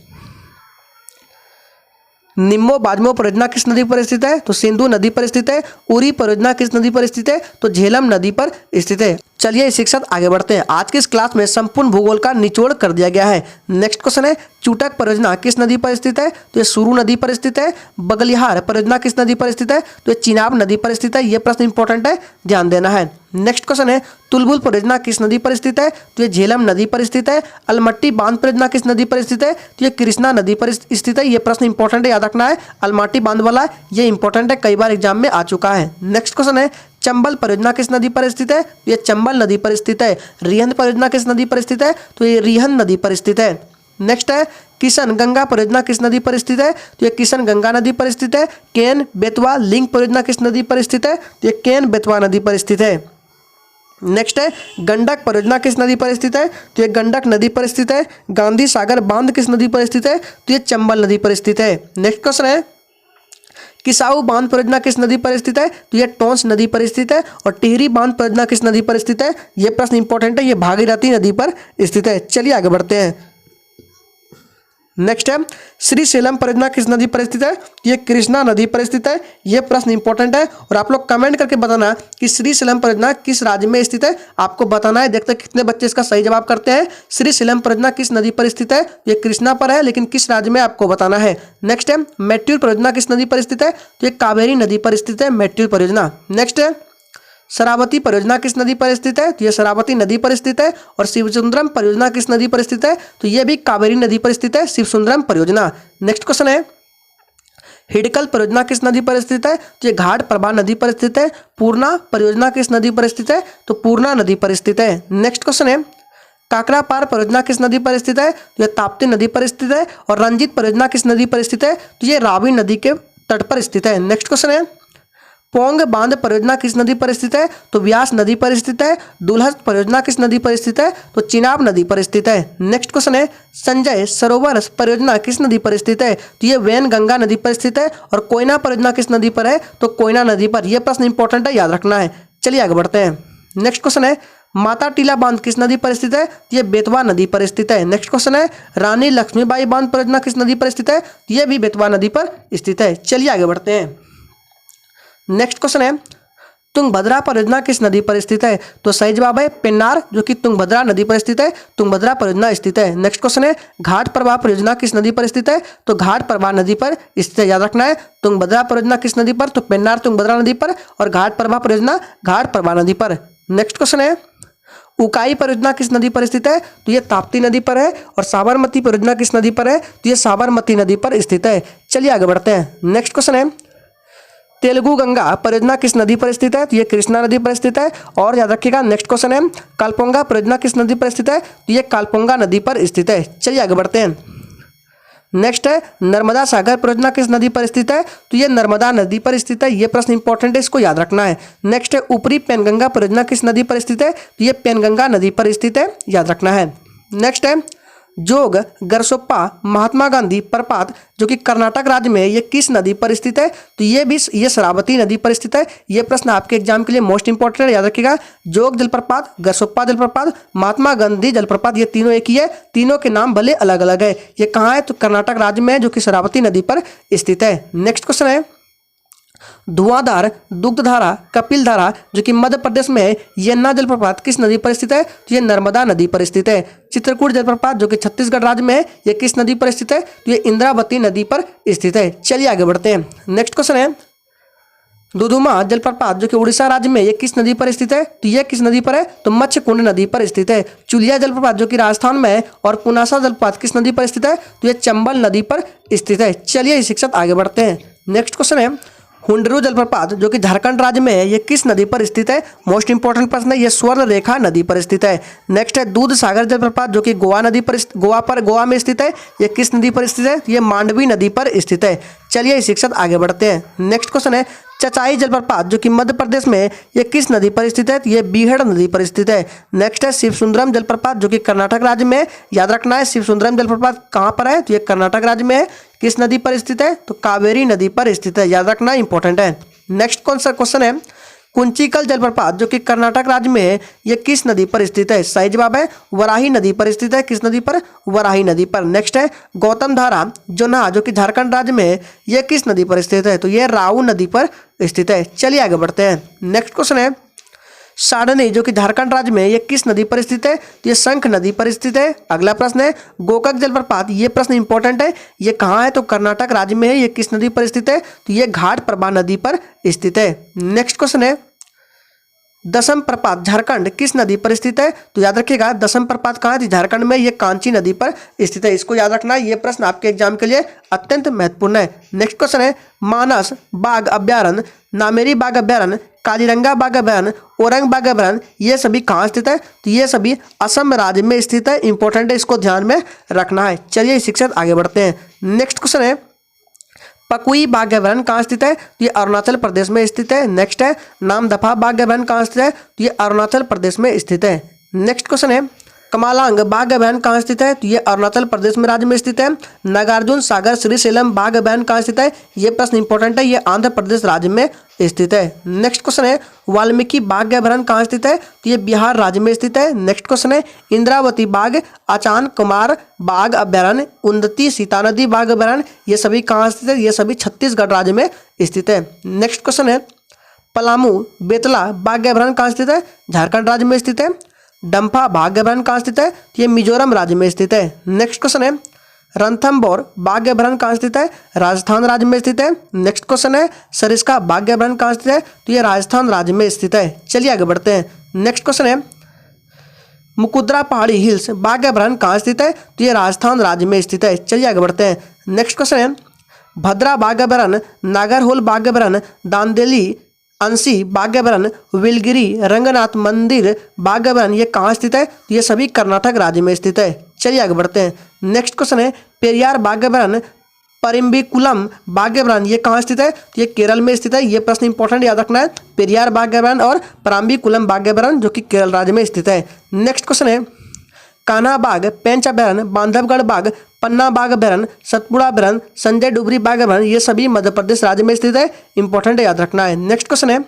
निम्बो बाजमो परियोजना किस नदी पर स्थित है? तो सिंधु नदी पर स्थित है। उरी परियोजना किस नदी पर स्थित है? तो झेलम नदी पर स्थित है। चलिए इसी के साथ आगे बढ़ते हैं। आज की इस क्लास में संपूर्ण भूगोल का निचोड़ कर दिया गया है। नेक्स्ट क्वेश्चन है चूटक परियोजना किस नदी पर स्थित है? तो ये सुरू नदी पर स्थित है। बगलिहार परियोजना किस नदी पर स्थित है? तो ये चिनाब नदी पर स्थित है। यह प्रश्न इंपॉर्टेंट है, ध्यान देना है। नेक्स्ट क्वेश्चन है तुलबुल परियोजना किस नदी पर स्थित है? तो ये झेलम नदी पर स्थित है। अलमट्टी बांध परियोजना किस नदी पर स्थित है? तो ये कृष्णा नदी पर स्थित है। यह प्रश्न इंपॉर्टेंट है, याद रखना है। अलमट्टी बांध वाला ये इंपॉर्टेंट है, कई बार एग्जाम में आ चुका है। नेक्स्ट क्वेश्चन है चंबल परियोजना किस नदी पर स्थित है? ये चंबल नदी पर स्थित है। रिहंद परियोजना किस नदी पर स्थित है? तो ये रिहंद नदी पर स्थित है। नेक्स्ट है किशन गंगा परियोजना किस नदी पर स्थित है? तो ये किशन गंगा नदी पर स्थित है। केन बेतवा लिंक परियोजना किस नदी पर स्थित है? तो ये केन बेतवा नदी पर स्थित है। नेक्स्ट है गंडक परियोजना किस नदी पर स्थित है? तो ये गंडक नदी पर स्थित है। गांधी सागर बांध किस नदी पर स्थित है? तो ये चंबल नदी पर स्थित है। नेक्स्ट क्वेश्चन है किसाऊ बांध परियोजना किस नदी पर स्थित है? तो यह टोंस नदी पर स्थित है। और टिहरी बांध परियोजना किस नदी पर स्थित है? यह प्रश्न इंपॉर्टेंट है, यह भागीरथी नदी पर स्थित है। चलिए आगे बढ़ते हैं। नेक्स्ट है श्रीशैलम परियोजना किस नदी पर स्थित है? यह कृष्णा नदी पर स्थित है। यह प्रश्न इंपॉर्टेंट है और आप लोग कमेंट करके बताना कि श्रीशैलम परियोजना किस राज्य में स्थित है। आपको बताना है, देखते हैं कितने बच्चे इसका सही जवाब करते हैं। श्रीशैलम परियोजना किस नदी पर स्थित है? यह कृष्णा पर है, लेकिन किस राज्य में आपको बताना है। नेक्स्ट है मैट्यूर परियोजना किस नदी पर स्थित है? तो यह कावेरी नदी पर स्थित है मैट्यूर परियोजना। नेक्स्ट है शरावती परियोजना किस नदी पर स्थित है? तो यह शरावती नदी पर स्थित है। और शिवसुंदरम परियोजना किस नदी पर स्थित है? तो यह भी कावेरी नदी पर स्थित है शिवसुंदरम परियोजना। नेक्स्ट क्वेश्चन है हिडकल परियोजना किस नदी पर स्थित है? तो यह घाट प्रभा नदी पर स्थित है। पूर्णा परियोजना किस नदी पर स्थित है? तो पूर्णा नदी पर स्थित है। नेक्स्ट क्वेश्चन है काकरापार परियोजना किस नदी पर स्थित है? तो यह ताप्ती नदी पर स्थित है। और रंजीत परियोजना किस नदी पर स्थित है? तो यह रावी नदी के तट पर स्थित है। नेक्स्ट क्वेश्चन है पोंग बांध परियोजना किस नदी पर स्थित है? तो व्यास नदी पर स्थित है। दुल्हन परियोजना किस नदी पर स्थित है? तो चिनाब नदी पर स्थित है। नेक्स्ट क्वेश्चन है संजय सरोवर परियोजना किस नदी पर स्थित है? तो ये वैन गंगा नदी पर स्थित है। और कोयना परियोजना किस नदी पर है? तो कोयना नदी पर। यह प्रश्न इंपॉर्टेंट है, याद रखना है। चलिए आगे बढ़ते हैं। नेक्स्ट क्वेश्चन है माता टीला बांध किस नदी पर स्थित है? यह बेतवा नदी पर स्थित है। नेक्स्ट क्वेश्चन है रानी लक्ष्मीबाई बांध परियोजना किस नदी पर स्थित है? यह भी बेतवा नदी पर स्थित है। चलिए आगे बढ़ते हैं। नेक्स्ट क्वेश्चन है तुंगभद्रा परियोजना किस नदी पर स्थित है? तो सही जवाब है पेन्नार, जो कि तुंगभद्रा नदी पर स्थित है। तुंगभद्रा परियोजना स्थित है। नेक्स्ट क्वेश्चन है घाट प्रवाह परियोजना किस नदी पर स्थित है? तो घाट प्रवाह नदी पर स्थित है, याद रखना है। तुंगभद्रा परियोजना किस नदी पर? तो पेन्नार तुंगभद्रा नदी पर। और घाट प्रवाह परियोजना घाट प्रवाह नदी पर। नेक्स्ट क्वेश्चन है उकाई परियोजना किस नदी पर स्थित है? तो यह ताप्ती नदी पर है। और साबरमती परियोजना किस नदी पर है? तो यह साबरमती नदी पर स्थित है। चलिए आगे बढ़ते हैं। नेक्स्ट क्वेश्चन है तेलुगु गंगा परियोजना किस नदी पर स्थित है? तो ये कृष्णा नदी पर स्थित है। और याद रखिएगा नेक्स्ट क्वेश्चन है कालपोंगा परियोजना किस नदी पर स्थित है? तो ये कालपोंगा नदी पर स्थित है। चलिए आगे बढ़ते हैं। नेक्स्ट है नर्मदा सागर परियोजना किस नदी पर स्थित है? तो ये नर्मदा नदी पर स्थित है। ये प्रश्न इंपॉर्टेंट है, इसको याद रखना है। नेक्स्ट है ऊपरी पेनगंगा परियोजना किस नदी पर स्थित है? तो ये पेनगंगा नदी पर स्थित है, याद रखना है। नेक्स्ट है जोग गरसोप्पा महात्मा गांधी प्रपात जो कि कर्नाटक राज्य में ये किस नदी पर स्थित है? तो ये शरावती नदी पर स्थित है। ये प्रश्न आपके एग्जाम के लिए मोस्ट इंपॉर्टेंट है, याद रखिएगा। जोग जलप्रपात, गरसोप्पा जलप्रपात, महात्मा गांधी जलप्रपात, ये तीनों एक ही है, तीनों के नाम भले अलग अलग है। ये कहाँ है? तो कर्नाटक राज्य में है, जो कि शरावती नदी पर स्थित है। नेक्स्ट क्वेश्चन है धुआंधार दुग्धधारा कपिलधारा जो कि मध्य प्रदेश में है, यन्ना जलप्रपात किस नदी पर स्थित है? तो ये नर्मदा नदी पर स्थित है। चित्रकूट जलप्रपात जो कि छत्तीसगढ़ राज्य में है, ये किस नदी पर स्थित है? तो ये इंद्रावती नदी पर स्थित है। चलिए आगे बढ़ते हैं। नेक्स्ट क्वेश्चन है दुधुमा जलप्रपात जो कि उड़ीसा राज्य में, ये किस नदी पर स्थित है? तो ये किस नदी पर है? तो मच्छकुंड नदी पर स्थित है। चुलिया जलप्रपात जो कि राजस्थान में है, और पुनासा जलप्रपात किस नदी पर स्थित है? तो ये चंबल नदी पर स्थित है। चलिए शिक्षक आगे बढ़ते हैं। नेक्स्ट क्वेश्चन है हुंडरू जलप्रपात जो कि झारखंड राज्य में है, ये किस नदी पर स्थित है? मोस्ट इंपॉर्टेंट प्रश्न है, ये स्वर्ण रेखा नदी पर स्थित है। नेक्स्ट है दूध सागर जलप्रपात जो कि गोवा में स्थित है, ये किस नदी पर स्थित है? ये मांडवी नदी पर स्थित है। चलिए शिक्षक आगे बढ़ते हैं। नेक्स्ट क्वेश्चन है चचाई जलप्रपात जो कि मध्य प्रदेश में है, ये किस नदी पर स्थित है? ये बीहड़ नदी पर स्थित है। नेक्स्ट है शिवसुंदरम जलप्रपात जो कि कर्नाटक राज्य में है, याद रखना है शिवसुंदरम जलप्रपात कहाँ पर है? तो ये कर्नाटक राज्य में है। किस नदी पर स्थित है? तो कावेरी नदी पर स्थित है, याद रखना इंपॉर्टेंट है। नेक्स्ट कौन सा क्वेश्चन है कुंचिकल जलप्रपात जो कि कर्नाटक राज्य में है, ये किस नदी पर स्थित है? सही जवाब है वराही नदी पर स्थित है। किस नदी पर? वराही नदी पर। नेक्स्ट है गौतम धारा जोन्हा जो कि झारखंड राज्य में है, ये किस नदी पर स्थित है? तो ये राऊ नदी पर स्थित है। चलिए आगे बढ़ते हैं। नेक्स्ट क्वेश्चन है साडनी जो कि झारखंड राज्य में, ये किस नदी पर स्थित है? तो ये शंख नदी पर स्थित है। अगला प्रश्न है गोकक जलप्रपात, ये प्रश्न इंपॉर्टेंट है, ये कहाँ है? तो कर्नाटक राज्य में है, ये किस नदी पर स्थित है? तो ये घाट प्रभा नदी पर स्थित है। नेक्स्ट क्वेश्चन है दसम प्रपात झारखंड किस नदी पर स्थित है? तो याद रखिएगा दसम प्रपात कहाँ है? झारखंड में, ये कांची नदी पर स्थित है। इसको याद रखना, ये प्रश्न आपके एग्जाम के लिए अत्यंत महत्वपूर्ण है। नेक्स्ट क्वेश्चन है मानस बाघ अभ्यारण्य, नामेरी बाघ अभ्यारण्य, काजीरंगा बाघ अभ्यारण्य, ओरंग बाघ अभ्यारण्य, ये सभी कहाँ स्थित है? तो ये सभी असम राज्य में स्थित है। इंपॉर्टेंट है, इसको ध्यान में रखना है। चलिए शिक्षक आगे बढ़ते हैं। नेक्स्ट क्वेश्चन है पकुई बाघ अभ्यारण्य कहाँ स्थित है? तो ये अरुणाचल प्रदेश में स्थित है। नेक्स्ट है नामदफा बाघ अभ्यारण्य कहाँ स्थित है? तो ये अरुणाचल प्रदेश में स्थित है। नेक्स्ट क्वेश्चन है कमालांग बाघ अभ्यारण्य कहाँ स्थित है? तो ये अरुणाचल प्रदेश में राज्य में स्थित है। नागार्जुन सागर श्रीशैलम बाघ अभ्यारण्य कहाँ स्थित है? ये प्रश्न इंपॉर्टेंट है, ये आंध्र प्रदेश राज्य में स्थित है। नेक्स्ट क्वेश्चन है वाल्मीकि बाघ अभ्यारण्य कहाँ स्थित है? तो ये बिहार राज्य में स्थित है। नेक्स्ट क्वेश्चन है इंद्रावती बाघ, आचान कुमार बाघ अभ्यारण्य, उन्नति सीता नदी बाघ अभ्यारण्य, ये सभी कहाँ स्थित है? ये सभी छत्तीसगढ़ राज्य में स्थित है। नेक्स्ट क्वेश्चन है पलामू बेतला बाघ अभ्यारण्य कहाँ स्थित है? झारखंड राज्य में स्थित है। डम्फा बाघ अभ्यारण्य कहाँ स्थित है? तो ये मिजोरम राज्य में स्थित है। नेक्स्ट क्वेश्चन है रणथंबोर बाघ अभ्यारण्य कहाँ स्थित है? राजस्थान राज्य में स्थित है। नेक्स्ट क्वेश्चन है सरिस्का बाघ अभ्यारण्य कहाँ स्थित है? तो ये राजस्थान राज्य में स्थित है। चलिए आगे बढ़ते हैं। नेक्स्ट क्वेश्चन है मुकुद्रा पहाड़ी हिल्स बाघ अभ्यारण्य कहाँ स्थित है? तो ये राजस्थान राज्य में स्थित है। चलिए आगे बढ़ते हैं। नेक्स्ट क्वेश्चन है भद्रा बाघ अभ्यारण्य, नागरहोल बाघ अभ्यारण्य, दांदेली अंशी बाघ अभ्यारण्य, विलगिरी रंगनाथ मंदिर बाघ अभ्यारण्य, ये कहाँ स्थित है? तो ये सभी कर्नाटक राज्य में स्थित है। चलिए आगे बढ़ते हैं। नेक्स्ट क्वेश्चन है पेरियार बाघ अभ्यारण्य, परिम्बिकुलम बाघ अभ्यारण्य, ये कहाँ स्थित है? तो ये केरल में स्थित है। ये प्रश्न इंपॉर्टेंट याद रखना है, पेरियार बाघ अभ्यारण्य और पराम्बिकुलम बाघ अभ्यारण्य जो कि केरल राज्य में स्थित है। नेक्स्ट क्वेश्चन है कान्हा बाघ पेंच अभ्यारण्य, बांधवगढ़ बाघ, पन्ना बाघ अभ्यारण्य, सतपुड़ा अभ्यारण्य, संजय डुबरी बाघ अभ्यारण्य, ये सभी मध्य प्रदेश राज्य में स्थित है। इंपॉर्टेंट याद रखना है। नेक्स्ट क्वेश्चन है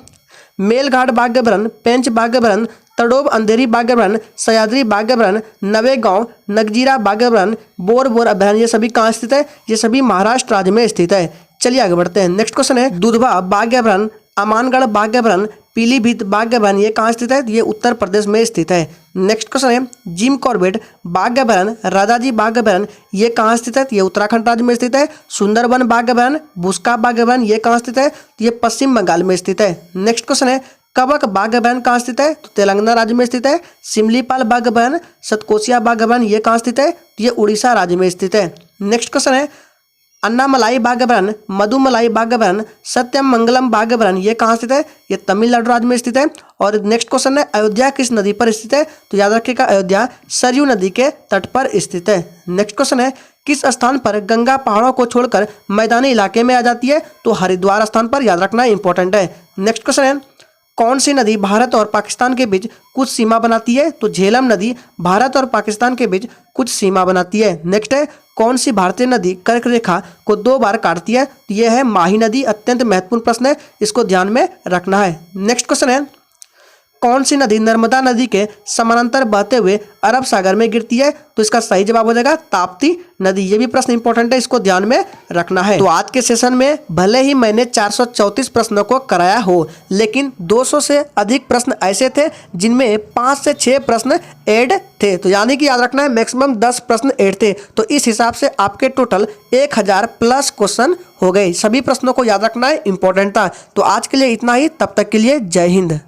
मेलघाट बाघ अभ्यारण्य, पेंच बाघ अभ्यारण्य, तड़ोब अंधेरी बाघ अभ्यारण्य, सयाद्री बाघ अभ्यारण्य, नवेगांव नगजीरा बाघ अभ्यारण्य, बोर अभ्यारण्य, ये सभी कहाँ स्थित है? ये सभी महाराष्ट्र राज्य में स्थित है। चलिए आगे बढ़ते हैं। नेक्स्ट क्वेश्चन है दुधवा बाघ अभ्यारण्य, अमानगढ़ बाघ अभ्यारण्य, पीलीभीत बाघ अभ्यारण्य, ये कहाँ स्थित है? ये उत्तर प्रदेश में स्थित है। नेक्स्ट क्वेश्चन है जिम कॉर्बेट बाघ अभ्यारण्य, राजाजी बाघ अभ्यारण्य, ये कहाँ स्थित है? ये उत्तराखंड राज्य में स्थित है। सुंदरबन बाघ अभ्यारण्य, बुस्का बाघ अभ्यारण्य, ये कहाँ स्थित है? ये पश्चिम बंगाल में स्थित है। नेक्स्ट क्वेश्चन है कबक बाघ अभ्यारण्य कहाँ स्थित है? तो तेलंगाना राज्य में स्थित है। सिमलीपाल बाघ अभ्यारण्य, सतकोसिया बाघ अभ्यारण्य, ये कहाँ स्थित है? तो ये उड़ीसा राज्य में स्थित है। नेक्स्ट क्वेश्चन है अन्नामलाई बाघ अभ्यारण्य, मधुमलाई बाघ अभ्यारण्य, सत्यम मंगलम बाघ अभ्यारण्य, ये कहाँ स्थित है? ये तमिलनाडु राज्य में स्थित है। और नेक्स्ट क्वेश्चन है अयोध्या किस नदी पर स्थित है? तो याद रखिएगा अयोध्या सरयू नदी के तट पर स्थित है। नेक्स्ट क्वेश्चन है किस स्थान पर गंगा पहाड़ों को छोड़कर मैदानी इलाके में आ जाती है? तो हरिद्वार स्थान पर, याद रखना इंपॉर्टेंट है। नेक्स्ट क्वेश्चन है कौन सी नदी भारत और पाकिस्तान के बीच कुछ सीमा बनाती है? तो झेलम नदी भारत और पाकिस्तान के बीच कुछ सीमा बनाती है। नेक्स्ट है, कौन सी भारतीय नदी कर्क रेखा को 2 बार काटती है? तो यह है माही नदी। अत्यंत महत्वपूर्ण प्रश्न है, इसको ध्यान में रखना है। नेक्स्ट क्वेश्चन है, कौन सी नदी नर्मदा नदी के समानांतर बहते हुए अरब सागर में गिरती है? तो इसका सही जवाब हो जाएगा ताप्ती नदी। ये भी प्रश्न इंपॉर्टेंट है, इसको ध्यान में रखना है। तो आज के सेशन में भले ही मैंने 434 प्रश्नों को कराया हो, लेकिन 200 से अधिक प्रश्न ऐसे थे जिनमें 5 से 6 प्रश्न ऐड थे। तो यानी कि याद रखना है मैक्सिमम 10 प्रश्न ऐड थे। तो इस हिसाब से आपके टोटल 1000 प्लस क्वेश्चन हो गए। सभी प्रश्नों को याद रखना है, इंपॉर्टेंट था। तो आज के लिए इतना ही, तब तक के लिए जय हिंद।